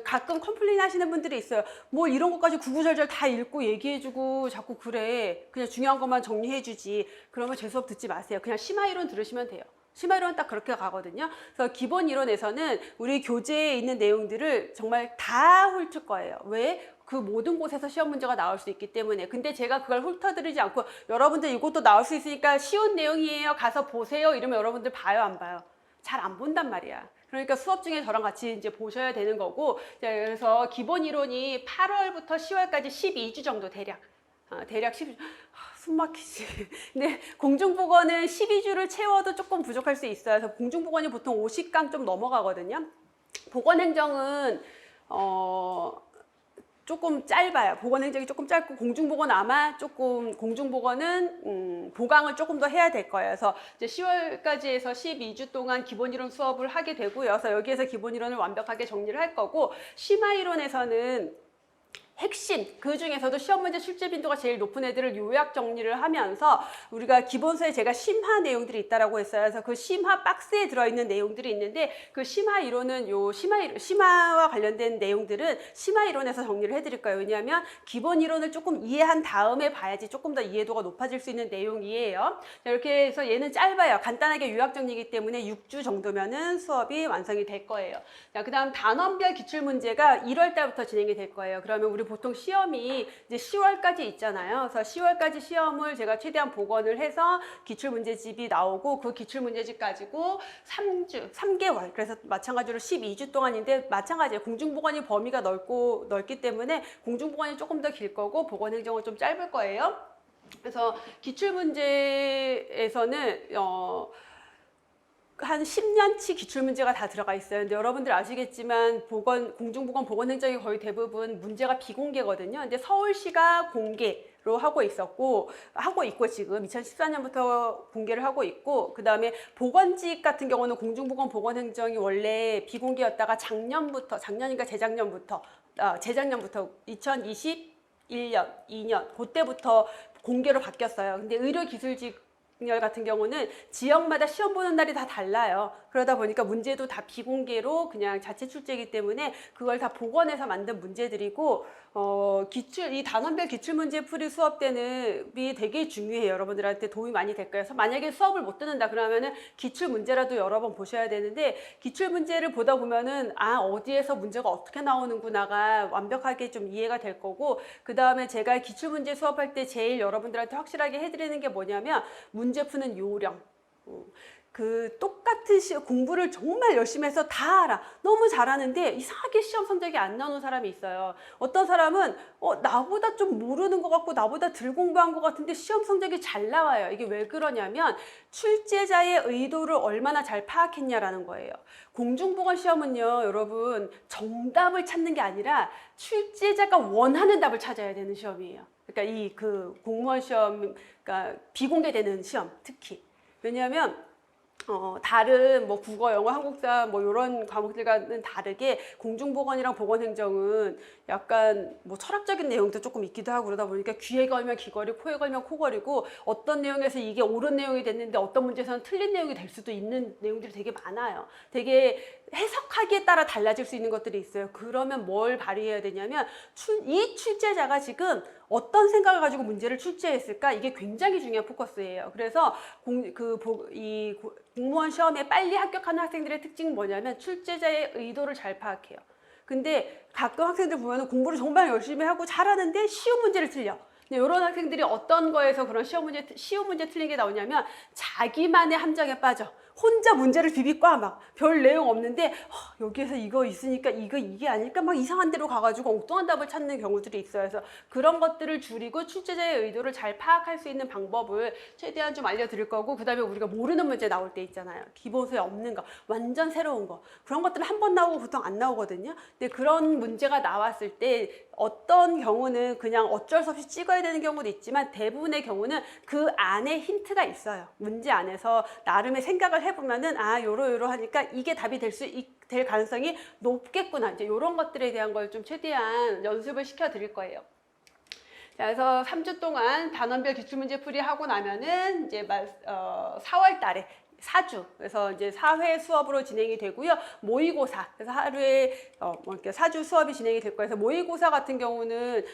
가끔 컴플레인 하시는 분들이 있어요. 뭐 이런 것까지 구구절절 다 읽고 얘기해주고 자꾸 그래. 그냥 중요한 것만 정리해주지. 그러면 제 수업 듣지 마세요. 그냥 심화이론 들으시면 돼요. 심화이론은 딱 그렇게 가거든요. 그래서 기본 이론에서는 우리 교재에 있는 내용들을 정말 다 훑을 거예요. 왜? 그 모든 곳에서 시험 문제가 나올 수 있기 때문에. 근데 제가 그걸 훑어드리지 않고 여러분들 이것도 나올 수 있으니까 쉬운 내용이에요. 가서 보세요. 이러면 여러분들 봐요, 안 봐요? 잘 안 본단 말이야. 그러니까 수업 중에 저랑 같이 이제 보셔야 되는 거고, 자, 그래서 기본 이론이 8월부터 10월까지 12주 정도 대략. 대략 12주. 숨 막히지. 근데 공중보건은 12주를 채워도 조금 부족할 수 있어요. 그래서 공중보건이 보통 50강 좀 넘어가거든요. 보건행정은 조금 짧아요. 보건행정이 조금 짧고 공중보건 아마 조금 공중보건은 보강을 조금 더 해야 될 거예요. 그래서 이제 10월까지 해서 12주 동안 기본이론 수업을 하게 되고요. 그래서 여기에서 기본이론을 완벽하게 정리를 할 거고, 심화이론에서는 핵심, 그 중에서도 시험 문제 출제 빈도가 제일 높은 애들을 요약 정리를 하면서 우리가 기본서에 제가 심화 내용들이 있다라고 했어요. 그래서 그 심화 박스에 들어있는 내용들이 있는데, 그 심화 이론은 심화와 관련된 내용들은 심화 이론에서 정리를 해드릴 거예요. 왜냐하면 기본 이론을 조금 이해한 다음에 봐야지 조금 더 이해도가 높아질 수 있는 내용이에요. 자, 이렇게 해서 얘는 짧아요. 간단하게 요약 정리이기 때문에 6주 정도면은 수업이 완성이 될 거예요. 자, 그 다음 단원별 기출문제가 1월 달부터 진행이 될 거예요. 그러면 우리 보통 시험이 이제 10월까지 있잖아요. 그래서 10월까지 시험을 제가 최대한 복원을 해서 기출문제집이 나오고, 그 기출문제집 가지고 3개월, 그래서 마찬가지로 12주 동안인데, 마찬가지예요. 공중보건이 범위가 넓기 때문에 공중보건이 조금 더 길 거고 보건행정은 좀 짧을 거예요. 그래서 기출문제에서는 한 10년치 기출문제가 다 들어가 있어요. 근데 여러분들 아시겠지만 공중보건 보건행정이 거의 대부분 문제가 비공개거든요. 근데 서울시가 공개로 하고 있고 지금 2014년부터 공개를 하고 있고, 그 다음에 보건직 같은 경우는 공중보건 보건행정이 원래 비공개였다가 재작년부터 2021년, 2년 그때부터 공개로 바뀌었어요. 근데 의료기술직 같은 경우는 지역마다 시험 보는 날이 다 달라요. 그러다 보니까 문제도 다 비공개로 그냥 자체 출제이기 때문에 그걸 다 복원해서 만든 문제들이고, 이 단원별 기출문제 풀이 수업 때는 되게 중요해요. 여러분들한테 도움이 많이 될 거예요. 그래서 만약에 수업을 못 듣는다 그러면은 기출문제라도 여러 번 보셔야 되는데, 기출문제를 보다 보면은 어디에서 문제가 어떻게 나오는구나가 완벽하게 좀 이해가 될 거고, 그 다음에 제가 기출문제 수업할 때 제일 여러분들한테 확실하게 해드리는 게 뭐냐면, 문제 푸는 요령. 똑같은 공부를 정말 열심히 해서 다 알아. 너무 잘하는데 이상하게 시험 성적이 안 나오는 사람이 있어요. 어떤 사람은 나보다 좀 모르는 것 같고 나보다 덜 공부한 것 같은데 시험 성적이 잘 나와요. 이게 왜 그러냐면 출제자의 의도를 얼마나 잘 파악했냐라는 거예요. 공중보건 시험은요, 여러분, 정답을 찾는 게 아니라 출제자가 원하는 답을 찾아야 되는 시험이에요. 그러니까 공무원 시험, 그러니까 비공개되는 시험 특히. 왜냐하면 다른 국어, 영어, 한국사 이런 과목들과는 다르게 공중보건이랑 보건행정은 약간 철학적인 내용도 조금 있기도 하고, 그러다 보니까 귀에 걸면 귀걸이, 코에 걸면 코걸이고, 어떤 내용에서 이게 옳은 내용이 됐는데 어떤 문제에서는 틀린 내용이 될 수도 있는 내용들이 되게 많아요. 되게 해석하기에 따라 달라질 수 있는 것들이 있어요. 그러면 뭘 발휘해야 되냐면 이 출제자가 지금 어떤 생각을 가지고 문제를 출제했을까, 이게 굉장히 중요한 포커스예요. 그래서 공무원 시험에 빨리 합격하는 학생들의 특징은 뭐냐면 출제자의 의도를 잘 파악해요. 근데 가끔 학생들 보면 공부를 정말 열심히 하고 잘하는데 쉬운 문제를 틀려. 이런 학생들이 어떤 거에서 그런 쉬운 문제 틀린 게 나오냐면 자기만의 함정에 빠져. 혼자 문제를 비비과 막 별 내용 없는데 여기에서 이거 있으니까 이게 아닐까 막 이상한 데로 가가지고 엉뚱한 답을 찾는 경우들이 있어요. 그래서 그런 것들을 줄이고 출제자의 의도를 잘 파악할 수 있는 방법을 최대한 좀 알려드릴 거고, 그 다음에 우리가 모르는 문제 나올 때 있잖아요. 기본서에 없는 거, 완전 새로운 거, 그런 것들은 한 번 나오고 보통 안 나오거든요. 근데 그런 문제가 나왔을 때 어떤 경우는 그냥 어쩔 수 없이 찍어야 되는 경우도 있지만, 대부분의 경우는 그 안에 힌트가 있어요. 문제 안에서 나름의 생각을 해보면은 요러 하니까 이게 답이 될 가능성이 높겠구나. 이제 이런 것들에 대한 걸 좀 최대한 연습을 시켜 드릴 거예요. 자, 그래서 3주 동안 단원별 기출문제 풀이 하고 나면은 이제 4월 달에 4주, 그래서 이제 4회 수업으로 진행이 되고요. 모의고사, 그래서 하루에 이렇게 4주 수업이 진행이 될 거예요. 그래서 모의고사 같은 경우는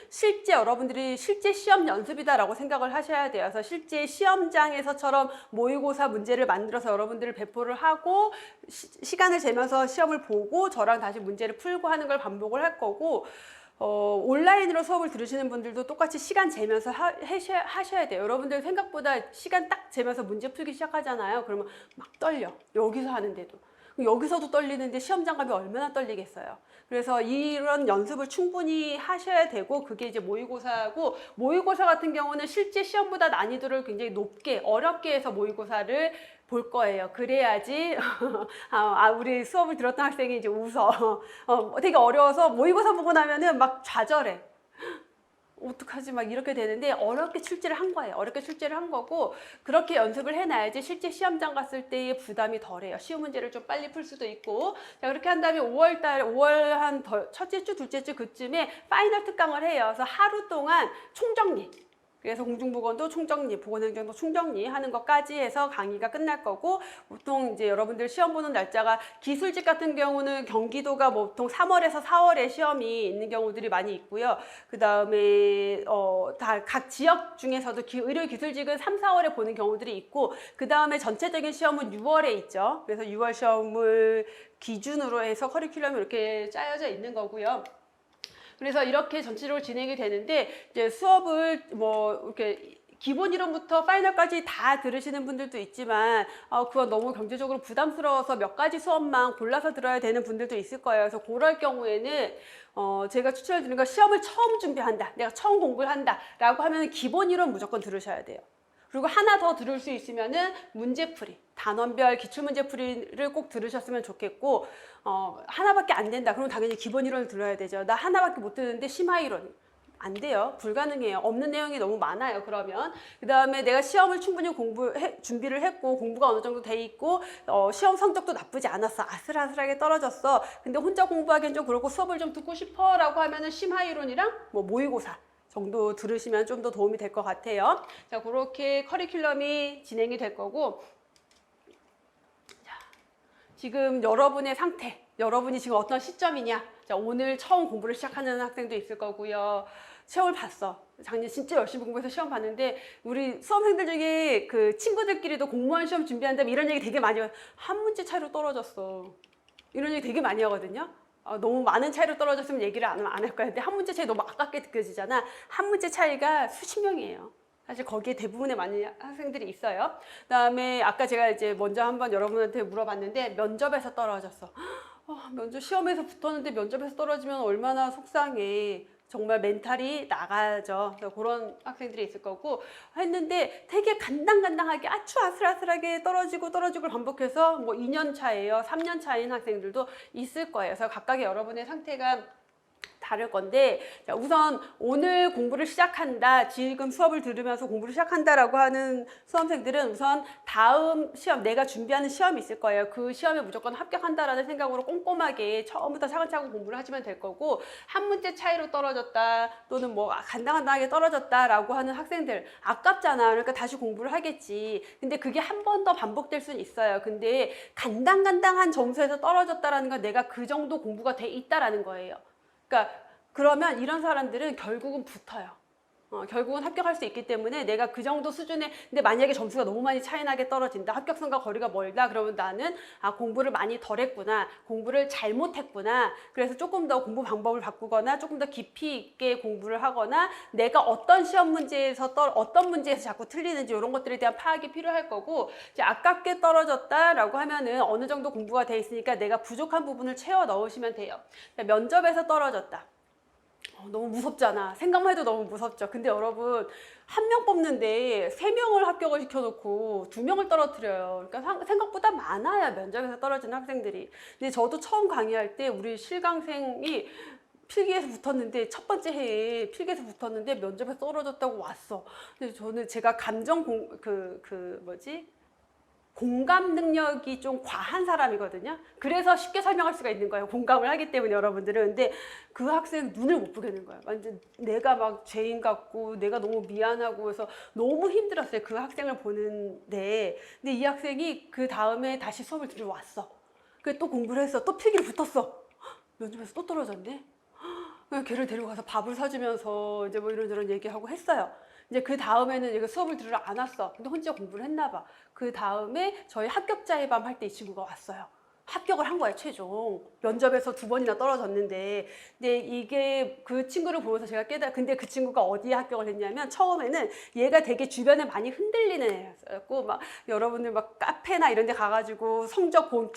여러분들이 실제 시험 연습이다라고 생각을 하셔야 돼요. 그래서 실제 시험장에서처럼 모의고사 문제를 만들어서 여러분들을 배포를 하고 시간을 재면서 시험을 보고 저랑 다시 문제를 풀고 하는 걸 반복을 할 거고, 온라인으로 수업을 들으시는 분들도 똑같이 시간 재면서 하셔야 돼요. 여러분들 생각보다 시간 딱 재면서 문제 풀기 시작하잖아요. 그러면 막 떨려. 여기서 하는데도. 여기서도 떨리는데 시험 장갑이 얼마나 떨리겠어요. 그래서 이런 연습을 충분히 하셔야 되고, 그게 이제 모의고사고, 모의고사 같은 경우는 실제 시험보다 난이도를 굉장히 높게, 어렵게 해서 모의고사를 볼 거예요. 그래야지 우리 수업을 들었던 학생이 이제 웃어. 되게 어려워서 모의고사 보고 나면은 막 좌절해. 어떡하지 막 이렇게 되는데, 어렵게 출제를 한 거예요. 어렵게 출제를 한 거고, 그렇게 연습을 해놔야지 실제 시험장 갔을 때의 부담이 덜해요. 쉬운 문제를 좀 빨리 풀 수도 있고. 자, 그렇게 한 다음에 5월 한 첫째 주, 둘째 주 그쯤에 파이널 특강을 해요. 그래서 하루 동안 총정리. 그래서 공중보건도 총정리, 보건행정도 총정리 하는 것까지 해서 강의가 끝날 거고, 보통 이제 여러분들 시험 보는 날짜가 기술직 같은 경우는 경기도가 보통 3월에서 4월에 시험이 있는 경우들이 많이 있고요. 그 다음에 다 각 지역 중에서도 의료기술직은 3, 4월에 보는 경우들이 있고, 그 다음에 전체적인 시험은 6월에 있죠. 그래서 6월 시험을 기준으로 해서 커리큘럼이 이렇게 짜여져 있는 거고요. 그래서 이렇게 전체적으로 진행이 되는데, 이제 수업을 뭐 이렇게 기본 이론부터 파이널까지 다 들으시는 분들도 있지만, 그건 너무 경제적으로 부담스러워서 몇 가지 수업만 골라서 들어야 되는 분들도 있을 거예요. 그래서 그럴 경우에는 제가 추천을 드리는 건, 시험을 처음 준비한다, 내가 처음 공부를 한다 라고 하면 기본 이론 무조건 들으셔야 돼요. 그리고 하나 더 들을 수 있으면은 문제풀이, 단원별 기출문제풀이를 꼭 들으셨으면 좋겠고, 하나밖에 안 된다 그러면 당연히 기본 이론을 들어야 되죠. 나 하나밖에 못 듣는데 심화 이론 안 돼요. 불가능해요. 없는 내용이 너무 많아요. 그러면 그 다음에 내가 시험을 충분히 준비를 했고, 공부가 어느 정도 돼 있고, 시험 성적도 나쁘지 않았어, 아슬아슬하게 떨어졌어, 근데 혼자 공부하기엔 좀 그렇고 수업을 좀 듣고 싶어 라고 하면은 심화 이론이랑 뭐 모의고사 정도 들으시면 좀 더 도움이 될 것 같아요. 자, 그렇게 커리큘럼이 진행이 될 거고, 자, 지금 여러분의 상태, 여러분이 지금 어떤 시점이냐. 자, 오늘 처음 공부를 시작하는 학생도 있을 거고요. 시험을 봤어. 작년 진짜 열심히 공부해서 시험 봤는데, 우리 수험생들 중에 그 친구들끼리도 공무원 시험 준비한다면 이런 얘기 되게 많이 해요. 한 문제 차이로 떨어졌어. 이런 얘기 되게 많이 하거든요. 너무 많은 차이로 떨어졌으면 얘기를 안 할 거야. 근데 한 문제 차이 너무 아깝게 느껴지잖아. 한 문제 차이가 수십 명이에요. 사실 거기에 대부분의 많은 학생들이 있어요. 그다음에 아까 제가 이제 먼저 한번 여러분한테 물어봤는데, 면접에서 떨어졌어. 면접 시험에서 붙었는데 면접에서 떨어지면 얼마나 속상해. 정말 멘탈이 나가죠. 그런 학생들이 있을 거고, 했는데 되게 간당간당하게 아주 아슬아슬하게 떨어지고 반복해서 뭐 2년 차예요, 3년 차인 학생들도 있을 거예요. 그래서 각각의 여러분의 상태가 다를 건데, 자, 우선 오늘 공부를 시작한다, 지금 수업을 들으면서 공부를 시작한다라고 하는 수험생들은 우선 다음 시험, 내가 준비하는 시험이 있을 거예요. 그 시험에 무조건 합격한다라는 생각으로 꼼꼼하게 처음부터 차근차근 공부를 하시면 될 거고, 한 문제 차이로 떨어졌다 또는 뭐 간당간당하게 떨어졌다라고 하는 학생들 아깝잖아. 그러니까 다시 공부를 하겠지. 근데 그게 한 번 더 반복될 수는 있어요. 근데 간당간당한 점수에서 떨어졌다라는 건 내가 그 정도 공부가 돼 있다라는 거예요. 그러니까 그러면 이런 사람들은 결국은 붙어요. 결국은 합격할 수 있기 때문에, 내가 그 정도 수준에, 근데 만약에 점수가 너무 많이 차이 나게 떨어진다, 합격선과 거리가 멀다, 그러면 나는 공부를 많이 덜 했구나, 공부를 잘못했구나, 그래서 조금 더 공부 방법을 바꾸거나 조금 더 깊이 있게 공부를 하거나, 내가 어떤 시험 문제에서 어떤 문제에서 자꾸 틀리는지 이런 것들에 대한 파악이 필요할 거고, 이제 아깝게 떨어졌다라고 하면은 어느 정도 공부가 돼 있으니까 내가 부족한 부분을 채워 넣으시면 돼요. 면접에서 떨어졌다. 너무 무섭잖아. 생각만 해도 너무 무섭죠. 근데 여러분, 한 명 뽑는데 3명을 합격을 시켜놓고 2명을 떨어뜨려요. 그러니까 생각보다 많아요, 면접에서 떨어지는 학생들이. 근데 저도 처음 강의할 때 우리 실강생이 필기에서 붙었는데, 첫 번째 해에 필기에서 붙었는데 면접에서 떨어졌다고 왔어. 근데 저는 제가 공감 능력이 좀 과한 사람이거든요. 그래서 쉽게 설명할 수가 있는 거예요. 공감을 하기 때문에 여러분들은. 근데 그 학생 눈을 못 보겠는 거예요. 완전 내가 막 죄인 같고 내가 너무 미안하고 해서 너무 힘들었어요, 그 학생을 보는데. 근데 이 학생이 그 다음에 다시 수업을 들어왔어. 그래 또 공부를 했어. 또 필기를 붙었어. 면접에서 또 떨어졌네. 그래서 걔를 데려가서 밥을 사주면서 이제 뭐 이런저런 얘기하고 했어요. 이제 그 다음에는 얘가 수업을 들으러 안 왔어. 근데 혼자 공부를 했나 봐. 그 다음에 저희 합격자의 밤 할 때 이 친구가 왔어요. 합격을 한 거예요, 최종. 면접에서 2번이나 떨어졌는데. 근데 이게 그 친구를 보면서 제가 근데 그 친구가 어디에 합격을 했냐면, 처음에는 얘가 되게 주변에 많이 흔들리는 애였고, 막 여러분들 막 카페나 이런 데 가가지고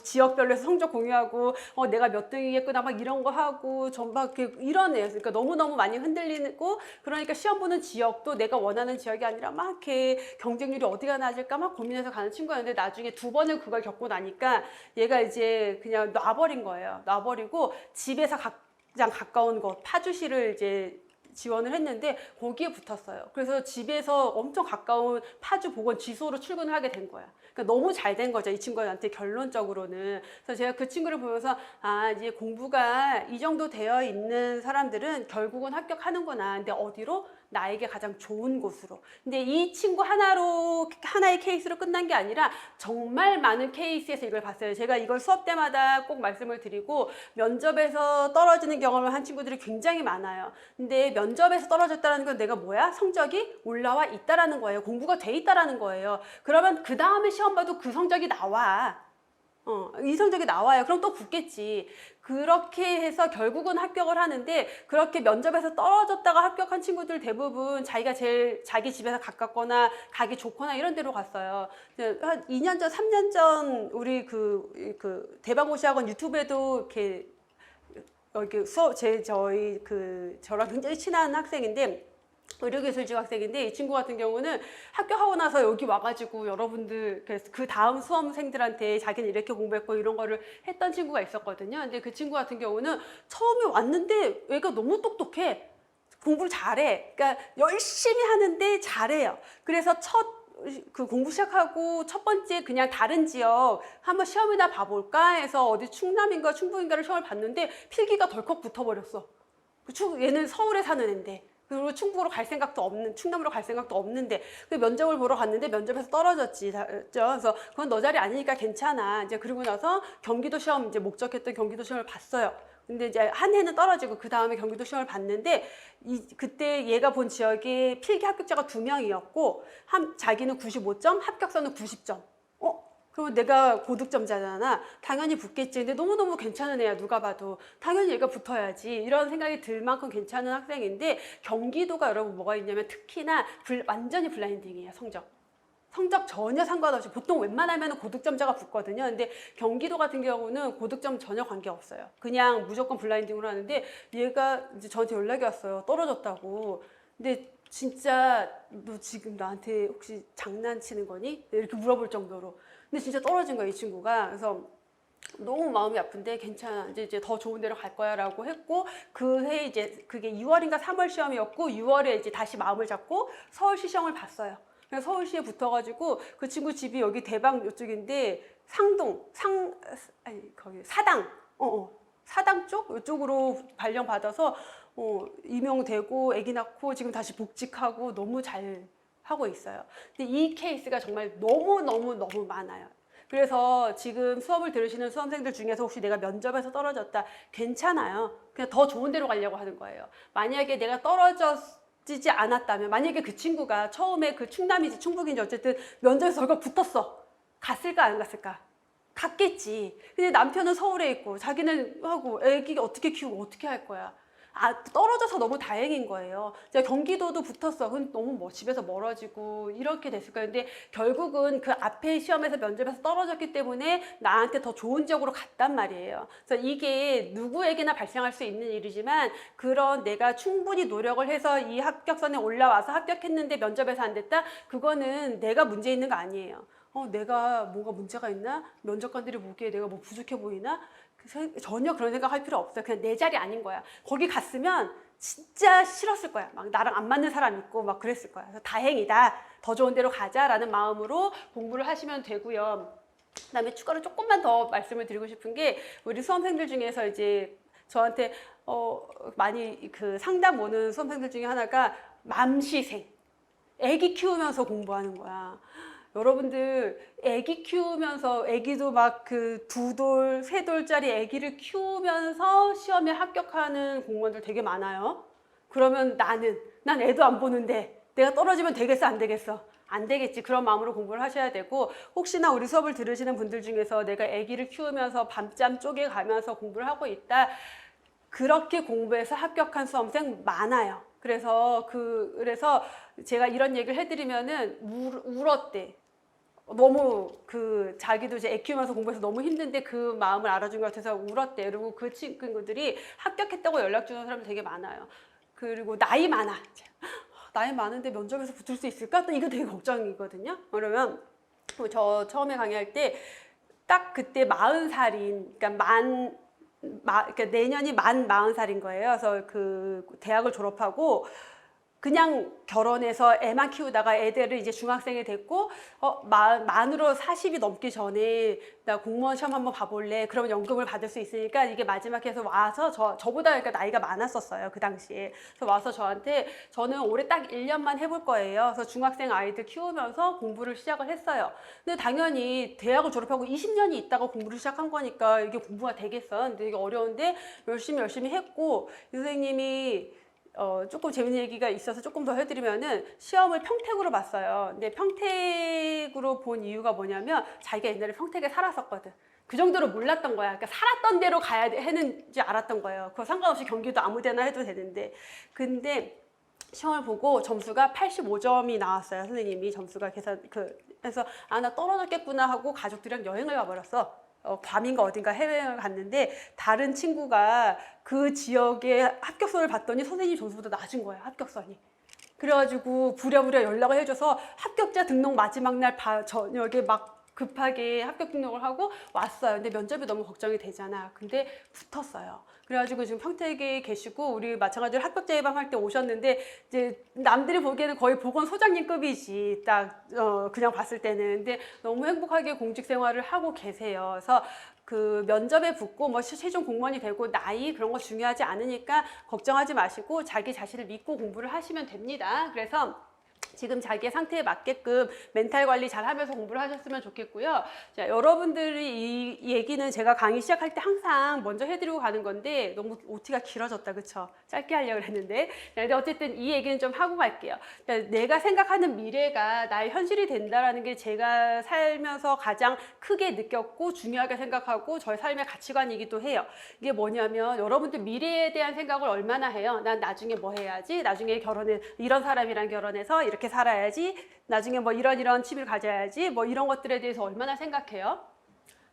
지역별로 해서 성적 공유하고, 내가 몇 등이겠구나, 막 이런 거 하고, 전막 이런 애였어요. 그러니까 너무너무 많이 흔들리고, 그러니까 시험 보는 지역도 내가 원하는 지역이 아니라 막 이렇게 경쟁률이 어디가 낮을까 막 고민해서 가는 친구였는데, 나중에 2번을 그걸 겪고 나니까 얘가 이제 그냥 놔버린 거예요. 놔버리고 집에서 가장 가까운 곳 파주시를 이제 지원을 했는데 거기에 붙었어요. 그래서 집에서 엄청 가까운 파주 보건지소로 출근을 하게 된 거야. 그러니까 너무 잘 된 거죠, 이 친구한테 결론적으로는. 그래서 제가 그 친구를 보면서 이제 공부가 이 정도 되어 있는 사람들은 결국은 합격하는구나. 근데 어디로? 나에게 가장 좋은 곳으로. 근데 이 친구 하나의 케이스로 끝난 게 아니라 정말 많은 케이스에서 이걸 봤어요. 제가 이걸 수업 때마다 꼭 말씀을 드리고, 면접에서 떨어지는 경험을 한 친구들이 굉장히 많아요. 근데 면접에서 떨어졌다는 건 내가 뭐야? 성적이 올라와 있다라는 거예요. 공부가 돼 있다라는 거예요. 그러면 그 다음에 시험 봐도 그 성적이 나와. 이 성적이 나와요. 그럼 또 붙겠지. 그렇게 해서 결국은 합격을 하는데, 그렇게 면접에서 떨어졌다가 합격한 친구들 대부분 자기가 제일 자기 집에서 가깝거나 가기 좋거나 이런 데로 갔어요. 한 2년 전, 3년 전 우리 그 대방고시학원 유튜브에도 이렇게 여기 저랑 굉장히 친한 학생인데, 의료기술직 학생인데, 이 친구 같은 경우는 합격하고 나서 여기 와가지고 여러분들 그 다음 수험생들한테 자기는 이렇게 공부했고 이런 거를 했던 친구가 있었거든요. 근데 그 친구 같은 경우는 처음에 왔는데 얘가 너무 똑똑해. 공부를 잘해. 그러니까 열심히 하는데 잘해요. 그래서 그 공부 시작하고 첫 번째 그냥 다른 지역 한번 시험이나 봐볼까 해서 어디 충남인가 충북인가를 시험을 봤는데 필기가 덜컥 붙어버렸어. 얘는 서울에 사는 애인데, 그리고 충북으로 갈 생각도 없는, 충남으로 갈 생각도 없는데, 그 면접을 보러 갔는데 면접에서 떨어졌지. 그래서 그건 너 자리 아니니까 괜찮아. 이제 그러고 나서 경기도 시험, 이제 목적했던 경기도 시험을 봤어요. 근데 이제 한 해는 떨어지고 그 다음에 경기도 시험을 봤는데, 그때 얘가 본 지역에 필기 합격자가 2명이었고, 자기는 95점, 합격선은 90점. 그럼 내가 고득점자잖아. 당연히 붙겠지. 근데 너무너무 괜찮은 애야, 누가 봐도. 당연히 얘가 붙어야지. 이런 생각이 들 만큼 괜찮은 학생인데, 경기도가 여러분 뭐가 있냐면 특히나 완전히 블라인딩이에요, 성적 전혀 상관없이. 보통 웬만하면 고득점자가 붙거든요. 근데 경기도 같은 경우는 고득점 전혀 관계없어요. 그냥 무조건 블라인딩으로 하는데, 얘가 이제 저한테 연락이 왔어요. 떨어졌다고. 근데 진짜 너 지금 나한테 혹시 장난치는 거니? 이렇게 물어볼 정도로. 근데 진짜 떨어진 거야, 이 친구가. 그래서 너무 마음이 아픈데 괜찮아. 이제 더 좋은 데로 갈 거야 라고 했고, 그 해 이제 그게 2월인가 3월 시험이었고, 6월에 이제 다시 마음을 잡고 서울시 시험을 봤어요. 그래서 서울시에 붙어가지고, 그 친구 집이 여기 대방 이쪽인데 거기 사당 쪽 이쪽으로 발령받아서 임용되고 아기 낳고 지금 다시 복직하고 너무 잘 하고 있어요. 근데 이 케이스가 정말 너무 많아요. 그래서 지금 수업을 들으시는 수험생들 중에서 혹시 내가 면접에서 떨어졌다, 괜찮아요. 그냥 더 좋은 데로 가려고 하는 거예요. 만약에 내가 떨어지지 않았다면, 만약에 그 친구가 처음에 그 충남인지 충북인지 어쨌든 면접에서 덜컥 붙었어. 갔을까 안 갔을까? 갔겠지. 근데 남편은 서울에 있고 자기는 하고 애기 어떻게 키우고 어떻게 할 거야. 떨어져서 너무 다행인 거예요. 제가 경기도도 붙었어. 그건 너무 집에서 멀어지고 이렇게 됐을 거예요. 근데 결국은 그 앞에 시험에서 면접에서 떨어졌기 때문에 나한테 더 좋은 지역으로 갔단 말이에요. 그래서 이게 누구에게나 발생할 수 있는 일이지만, 그런 내가 충분히 노력을 해서 이 합격선에 올라와서 합격했는데 면접에서 안 됐다? 그거는 내가 문제 있는 거 아니에요. 내가 뭐가 문제가 있나? 면접관들이 보기에 내가 뭐 부족해 보이나? 전혀 그런 생각 할 필요 없어요. 그냥 내 자리 아닌 거야. 거기 갔으면 진짜 싫었을 거야. 막 나랑 안 맞는 사람 있고 막 그랬을 거야. 그래서 다행이다. 더 좋은 데로 가자라는 마음으로 공부를 하시면 되고요. 그다음에 추가로 조금만 더 말씀을 드리고 싶은 게, 우리 수험생들 중에서 이제 저한테 많이 그 상담 오는 수험생들 중에 하나가 맘시생. 애기 키우면서 공부하는 거야. 여러분들 애기 키우면서, 애기도 막 그 2돌, 3돌짜리 애기를 키우면서 시험에 합격하는 공무원들 되게 많아요. 그러면 난 애도 안 보는데 내가 떨어지면 되겠어 안 되겠어? 안 되겠지. 그런 마음으로 공부를 하셔야 되고, 혹시나 우리 수업을 들으시는 분들 중에서 내가 아기를 키우면서 밤잠 쪼개 가면서 공부를 하고 있다. 그렇게 공부해서 합격한 수험생 많아요. 그래서 제가 이런 얘기를 해드리면은 울었대. 너무 자기도 이제 애 키우면서 공부해서 너무 힘든데 그 마음을 알아준 것 같아서 울었대. 그리고 그 친구들이 합격했다고 연락 주는 사람이 되게 많아요. 그리고 나이 많아. 나이 많은데 면접에서 붙을 수 있을까? 또 이거 되게 걱정이거든요. 그러면 저 처음에 강의할 때 딱 그때 40살인, 그러니까 내년이 만 40살인 거예요. 그래서 대학을 졸업하고 그냥 결혼해서 애만 키우다가 애들을 이제 중학생이 됐고, 만으로 40이 넘기 전에 나 공무원 시험 한번 봐볼래. 그러면 연금을 받을 수 있으니까 이게 마지막 해서 와서 저보다 그러니까 나이가 많았었어요. 그 당시에. 그래서 와서 저한테 저는 올해 딱 1년만 해볼 거예요. 그래서 중학생 아이들 키우면서 공부를 시작을 했어요. 근데 당연히 대학을 졸업하고 20년이 있다가 공부를 시작한 거니까 이게 공부가 되겠어. 근데 이게 어려운데 열심히 했고, 선생님이 조금 재밌는 얘기가 있어서 조금 더 해드리면은 시험을 평택으로 봤어요. 근데 평택으로 본 이유가 뭐냐면 자기가 옛날에 평택에 살았었거든. 그 정도로 몰랐던 거야. 그러니까 살았던 데로 가야 하는지 알았던 거예요. 그거 상관없이 경기도 아무 데나 해도 되는데. 근데 시험을 보고 점수가 85점이 나왔어요. 선생님이 점수가 그래서 나 떨어졌겠구나 하고 가족들이랑 여행을 가버렸어. 괌인가 어딘가 해외여행을 갔는데 다른 친구가 그 지역의 합격선을 봤더니 선생님 점수보다 낮은 거예요. 합격선이. 그래가지고 부랴부랴 연락을 해줘서 합격자 등록 마지막 날 저녁에 막 급하게 합격 등록을 하고 왔어요. 근데 면접이 너무 걱정이 되잖아. 근데 붙었어요. 그래가지고 지금 평택에 계시고 우리 마찬가지로 합격자 예방할 때 오셨는데 이제 남들이 보기에는 거의 보건소장님급이지 딱 그냥 봤을 때는. 근데 너무 행복하게 공직 생활을 하고 계세요. 그래서 그 면접에 붙고 뭐 최종 공무원이 되고 나이 그런 거 중요하지 않으니까 걱정하지 마시고 자기 자신을 믿고 공부를 하시면 됩니다. 그래서 지금 자기의 상태에 맞게끔 멘탈 관리 잘 하면서 공부를 하셨으면 좋겠고요. 자, 여러분들이 이 얘기는 제가 강의 시작할 때 항상 먼저 해드리고 가는 건데 너무 OT가 길어졌다. 그쵸? 짧게 하려고 했는데. 근데 어쨌든 이 얘기는 좀 하고 갈게요. 그러니까 내가 생각하는 미래가 나의 현실이 된다라는 게 제가 살면서 가장 크게 느꼈고 중요하게 생각하고 저의 삶의 가치관이기도 해요. 이게 뭐냐면 여러분들 미래에 대한 생각을 얼마나 해요? 난 나중에 뭐 해야지? 나중에 이런 사람이랑 결혼해서 이렇게 살아야지. 나중에 뭐 이런 취미를 가져야지. 뭐 이런 것들에 대해서 얼마나 생각해요?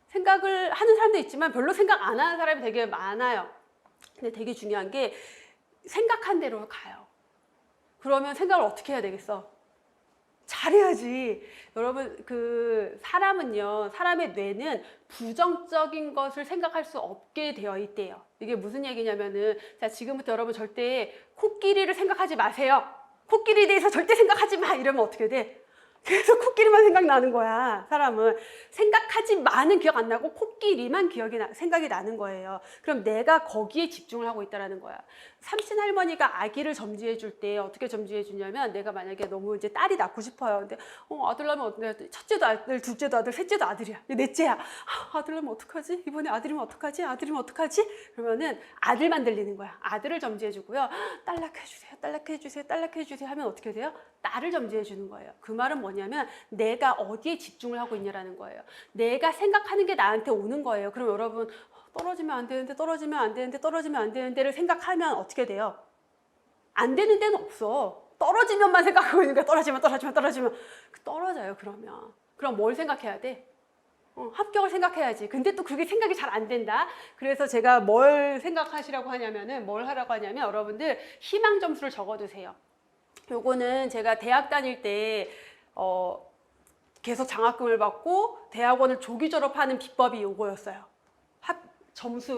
생각을 하는 사람도 있지만 별로 생각 안 하는 사람이 되게 많아요. 근데 되게 중요한 게 생각한 대로 가요. 그러면 생각을 어떻게 해야 되겠어? 잘해야지. 여러분 사람은요, 사람의 뇌는 부정적인 것을 생각할 수 없게 되어 있대요. 이게 무슨 얘기냐면은 자, 지금부터 여러분 절대 코끼리를 생각하지 마세요. 코끼리에 대해서 절대 생각하지 마 이러면 어떻게 돼? 계속 코끼리만 생각나는 거야. 사람은 생각하지 마는 기억 안 나고 코끼리만 생각이 나는 거예요. 그럼 내가 거기에 집중을 하고 있다는 거야. 삼신 할머니가 아기를 점지해 줄 때 어떻게 점지해 주냐면 내가 만약에 너무 이제 딸이 낳고 싶어요. 근데 아들 낳으면 어떡해? 첫째도 아들, 둘째도 아들, 셋째도 아들이야. 넷째야. 아들 낳으면 어떡하지? 이번에 아들이면 어떡하지? 아들이면 어떡하지? 그러면은 아들만 들리는 거야. 아들을 점지해 주고요. 딸 낳게 해주세요. 딸 낳게 해주세요. 딸 낳게 해주세요 하면 어떻게 돼요? 딸을 점지해 주는 거예요. 그 말은 뭐냐면 내가 어디에 집중을 하고 있냐라는 거예요. 내가 생각하는 게 나한테 오는 거예요. 그럼 여러분 떨어지면 안 되는데 떨어지면 안 되는데 떨어지면 안 되는데를 생각하면 어떻게 돼요? 안 되는 데는 없어. 떨어지면만 생각하고 있는 거야. 떨어지면 떨어져요. 그럼 뭘 생각해야 돼? 합격을 생각해야지. 근데 또 그게 생각이 잘 안 된다. 그래서 제가 뭘 생각하시라고 하냐면은 뭘 하라고 하냐면 여러분들 희망 점수를 적어두세요. 요거는 제가 대학 다닐 때 계속 장학금을 받고 대학원을 조기 졸업하는 비법이 요거였어요.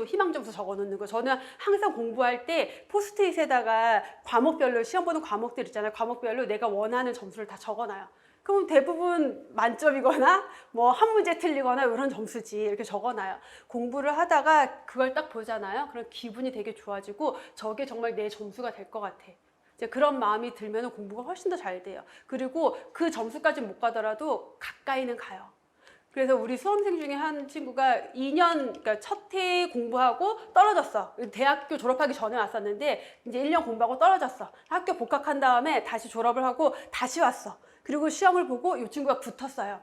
희망 점수 적어놓는 거. 저는 항상 공부할 때 포스트잇에다가 과목별로 시험 보는 과목들 있잖아요. 과목별로 내가 원하는 점수를 다 적어놔요. 그럼 대부분 만점이거나 뭐 한 문제 틀리거나 이런 점수지 이렇게 적어놔요. 공부를 하다가 그걸 딱 보잖아요. 그럼 기분이 되게 좋아지고 저게 정말 내 점수가 될 것 같아. 이제 그런 마음이 들면 공부가 훨씬 더 잘 돼요. 그리고 그 점수까지 못 가더라도 가까이는 가요. 그래서 우리 수험생 중에 한 친구가 2년, 그러니까 첫 해 공부하고 떨어졌어. 대학교 졸업하기 전에 왔었는데 이제 1년 공부하고 떨어졌어. 학교 복학한 다음에 다시 졸업을 하고 다시 왔어. 그리고 시험을 보고 이 친구가 붙었어요.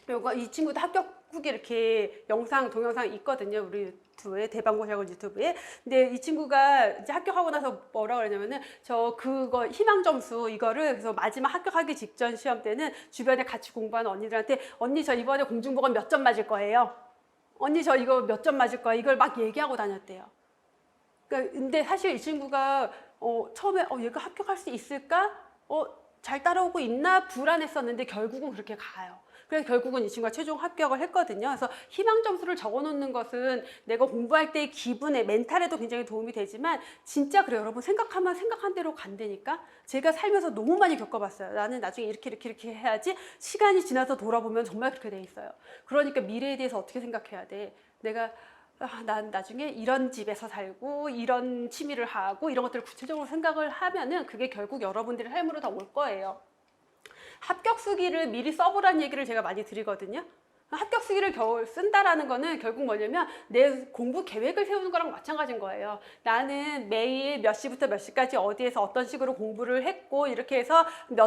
그리고 이 친구도 합격 후기 이렇게 동영상 있거든요. 우리 유튜브에, 대방고시학원 유튜브에. 근데 이 친구가 이제 합격하고 나서 뭐라 그러냐면은 그거 희망 점수 이거를 그래서 마지막 합격하기 직전 시험 때는 주변에 같이 공부하는 언니들한테 언니 저 이번에 공중보건 몇 점 맞을 거예요. 언니 저 이거 몇 점 맞을 거야. 이걸 막 얘기하고 다녔대요. 그러니까 근데 사실 이 친구가 처음에 얘가 합격할 수 있을까? 잘 따라오고 있나? 불안했었는데 결국은 그렇게 가요. 그래서 결국은 이 친구가 최종 합격을 했거든요. 그래서 희망 점수를 적어놓는 것은 내가 공부할 때의 기분에, 멘탈에도 굉장히 도움이 되지만 진짜 그래요. 여러분 생각하면 생각한 대로 간다니까. 제가 살면서 너무 많이 겪어봤어요. 나는 나중에 이렇게 해야지. 시간이 지나서 돌아보면 정말 그렇게 돼 있어요. 그러니까 미래에 대해서 어떻게 생각해야 돼? 난 나중에 이런 집에서 살고 이런 취미를 하고 이런 것들을 구체적으로 생각을 하면은 그게 결국 여러분들의 삶으로 다 올 거예요. 합격 수기를 미리 써보라는 얘기를 제가 많이 드리거든요. 합격 수기를 쓴다라는 거는 결국 뭐냐면 내 공부 계획을 세우는 거랑 마찬가지인 거예요. 나는 매일 몇 시부터 몇 시까지 어디에서 어떤 식으로 공부를 했고 이렇게 해서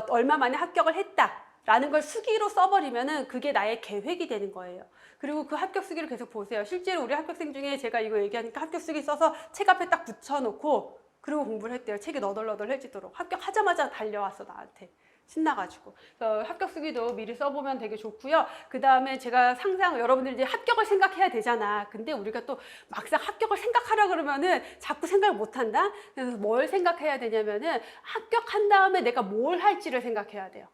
얼마 만에 합격을 했다 라는 걸 수기로 써버리면은 그게 나의 계획이 되는 거예요. 그리고 그 합격 수기를 계속 보세요. 실제로 우리 합격생 중에 제가 이거 얘기하니까 합격 수기 써서 책 앞에 딱 붙여놓고 그리고 공부를 했대요. 책이 너덜너덜해지도록. 합격하자마자 달려왔어 나한테. 신나가지고. 그래서 합격 수기도 미리 써보면 되게 좋고요. 그 다음에 제가 여러분들이 이제 합격을 생각해야 되잖아. 근데 우리가 또 막상 합격을 생각하라 그러면은 자꾸 생각을 못 한다. 그래서 뭘 생각해야 되냐면은 합격한 다음에 내가 뭘 할지를 생각해야 돼요.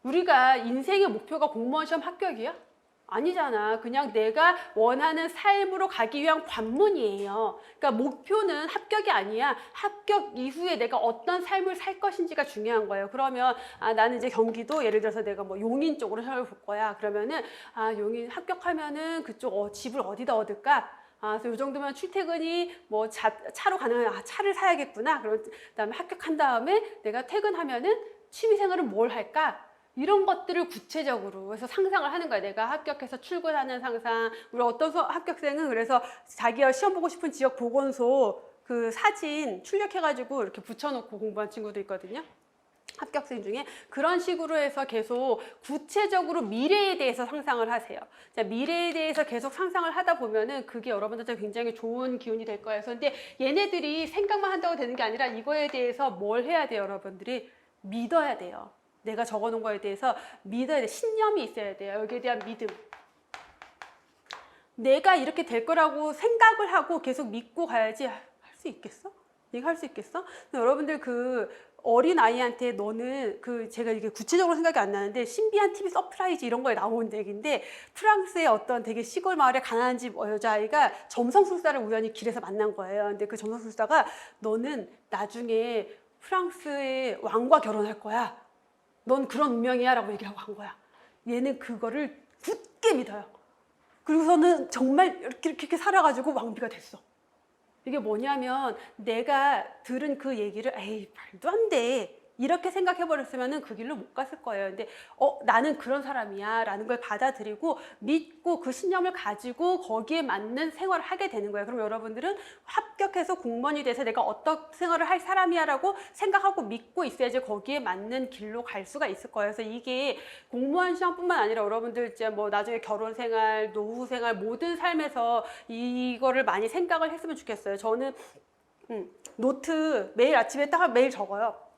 우리가 인생의 목표가 공무원 시험 합격이야? 아니잖아. 그냥 내가 원하는 삶으로 가기 위한 관문이에요. 그러니까 목표는 합격이 아니야. 합격 이후에 내가 어떤 삶을 살 것인지가 중요한 거예요. 그러면 나는 이제 경기도 예를 들어서 내가 뭐 용인 쪽으로 시험을 볼 거야. 그러면은 용인 합격하면은 그쪽 집을 어디다 얻을까? 그래서 이 정도면 출퇴근이 뭐 차로 가능한 차를 사야겠구나. 그다음에 합격한 다음에 내가 퇴근하면은 취미생활은 뭘 할까? 이런 것들을 구체적으로 해서 상상을 하는 거야. 내가 합격해서 출근하는 상상. 우리 어떤 합격생은 그래서 자기가 시험 보고 싶은 지역 보건소 그 사진 출력해가지고 이렇게 붙여놓고 공부한 친구도 있거든요. 합격생 중에 그런 식으로 해서 계속 구체적으로 미래에 대해서 상상을 하세요. 자, 미래에 대해서 계속 상상을 하다 보면은 그게 여러분들한테 굉장히 좋은 기운이 될 거예요. 그런데 얘네들이 생각만 한다고 되는 게 아니라 이거에 대해서 뭘 해야 돼요, 여러분들이? 믿어야 돼요. 내가 적어놓은 거에 대해서 믿어야 돼. 신념이 있어야 돼요. 여기에 대한 믿음. 내가 이렇게 될 거라고 생각을 하고 계속 믿고 가야지. 할 수 있겠어? 이거 할 수 있겠어? 여러분들 그 어린 아이한테 너는 제가 이게 구체적으로 생각이 안 나는데 신비한 TV 서프라이즈 이런 거에 나온 얘기인데 프랑스의 어떤 되게 시골 마을의 가난한 집 여자아이가 점성술사를 우연히 길에서 만난 거예요. 근데 그 점성술사가 너는 나중에 프랑스의 왕과 결혼할 거야. 넌 그런 운명이야 라고 얘기하고 간 거야. 얘는 그거를 굳게 믿어요. 그리고서는 정말 이렇게 살아가지고 왕비가 됐어. 이게 뭐냐면 내가 들은 그 얘기를 에이 말도 안 돼. 이렇게 생각해버렸으면 그 길로 못 갔을 거예요. 근데 나는 그런 사람이야 라는 걸 받아들이고 믿고 그 신념을 가지고 거기에 맞는 생활을 하게 되는 거예요. 그럼 여러분들은 합격해서 공무원이 돼서 내가 어떤 생활을 할 사람이야 라고 생각하고 믿고 있어야지 거기에 맞는 길로 갈 수가 있을 거예요. 그래서 이게 공무원 시험뿐만 아니라 여러분들 이제 뭐 나중에 결혼 생활, 노후 생활 모든 삶에서 이거를 많이 생각을 했으면 좋겠어요. 저는 노트 매일 아침에 딱 매일 적어요.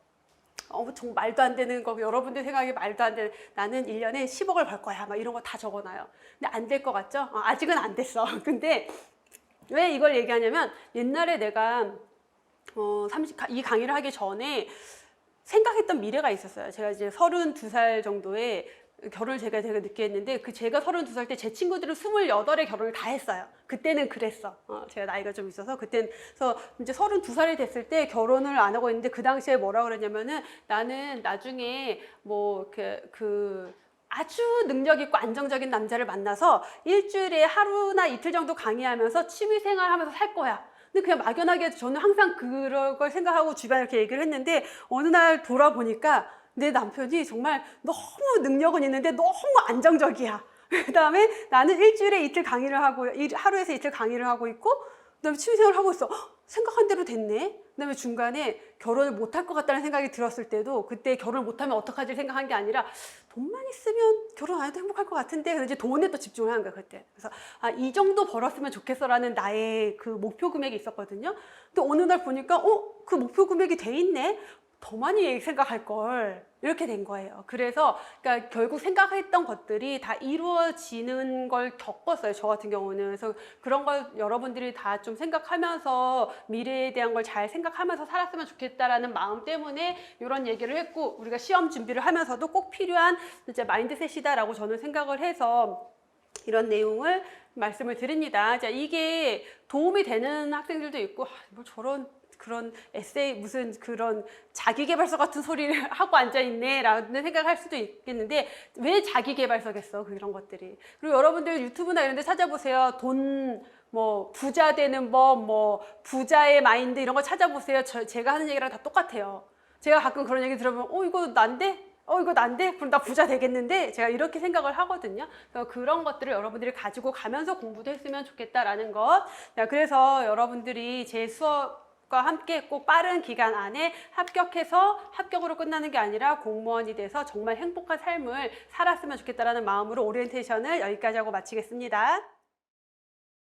정말 말도 안 되는 거, 여러분들 생각에 말도 안 되는, 나는 1년에 10억을 벌 거야. 막 이런 거 다 적어놔요. 근데 안 될 것 같죠? 아직은 안 됐어. 근데 왜 이걸 얘기하냐면 옛날에 내가 이 강의를 하기 전에 생각했던 미래가 있었어요. 제가 이제 32살 정도에 결혼을 제가 되게 늦게 했는데 제가 32살 때 제 친구들은 28에 결혼을 다 했어요. 그때는 그랬어. 제가 나이가 좀 있어서 그래서 이제 32살이 됐을 때 결혼을 안 하고 있는데 그 당시에 뭐라 그랬냐면은 나는 나중에 뭐 아주 능력 있고 안정적인 남자를 만나서 일주일에 하루나 이틀 정도 강의하면서 취미생활 하면서 살 거야. 근데 그냥 막연하게 저는 항상 그런 걸 생각하고 주변에 이렇게 얘기를 했는데 어느 날 돌아보니까 내 남편이 정말 너무 능력은 있는데 너무 안정적이야. 그 다음에 나는 일주일에 이틀 강의를 하고 하루에서 이틀 강의를 하고 있고 그 다음에 취미생활을 하고 있어. 생각한 대로 됐네. 그다음에 중간에 결혼을 못할 것 같다는 생각이 들었을 때도 그때 결혼을 못하면 어떡하지 생각한 게 아니라 돈만 있으면 결혼 안 해도 행복할 것 같은데 그래서 이제 돈에 또 집중을 하는 거야 그때. 그래서 이 정도 벌었으면 좋겠어라는 나의 그 목표 금액이 있었거든요. 근데 어느 날 보니까 그 목표 금액이 돼 있네. 더 많이 생각할 걸 이렇게 된 거예요. 그래서 그러니까 결국 생각했던 것들이 다 이루어지는 걸 겪었어요. 저 같은 경우는. 그래서 그런 걸 여러분들이 다 좀 생각하면서 미래에 대한 걸 잘 생각하면서 살았으면 좋겠다라는 마음 때문에 이런 얘기를 했고 우리가 시험 준비를 하면서도 꼭 필요한 진짜 마인드셋이다라고 저는 생각을 해서 이런 내용을 말씀을 드립니다. 자, 이게 도움이 되는 학생들도 있고 뭐 저런 그런 에세이 무슨 그런 자기계발서 같은 소리를 하고 앉아있네 라는 생각을 할 수도 있겠는데 왜 자기계발서겠어 그런 것들이. 그리고 여러분들 유튜브나 이런 데 찾아보세요. 돈 뭐 부자 되는 법 뭐 부자의 마인드 이런 거 찾아보세요. 제가 하는 얘기랑 다 똑같아요. 제가 가끔 그런 얘기 들으면 이거 난데? 이거 난데? 그럼 나 부자 되겠는데? 제가 이렇게 생각을 하거든요. 그래서 그런 것들을 여러분들이 가지고 가면서 공부도 했으면 좋겠다라는 것. 그래서 여러분들이 제 수업과 함께 꼭 빠른 기간 안에 합격해서 합격으로 끝나는 게 아니라 공무원이 돼서 정말 행복한 삶을 살았으면 좋겠다라는 마음으로 오리엔테이션을 여기까지 하고 마치겠습니다.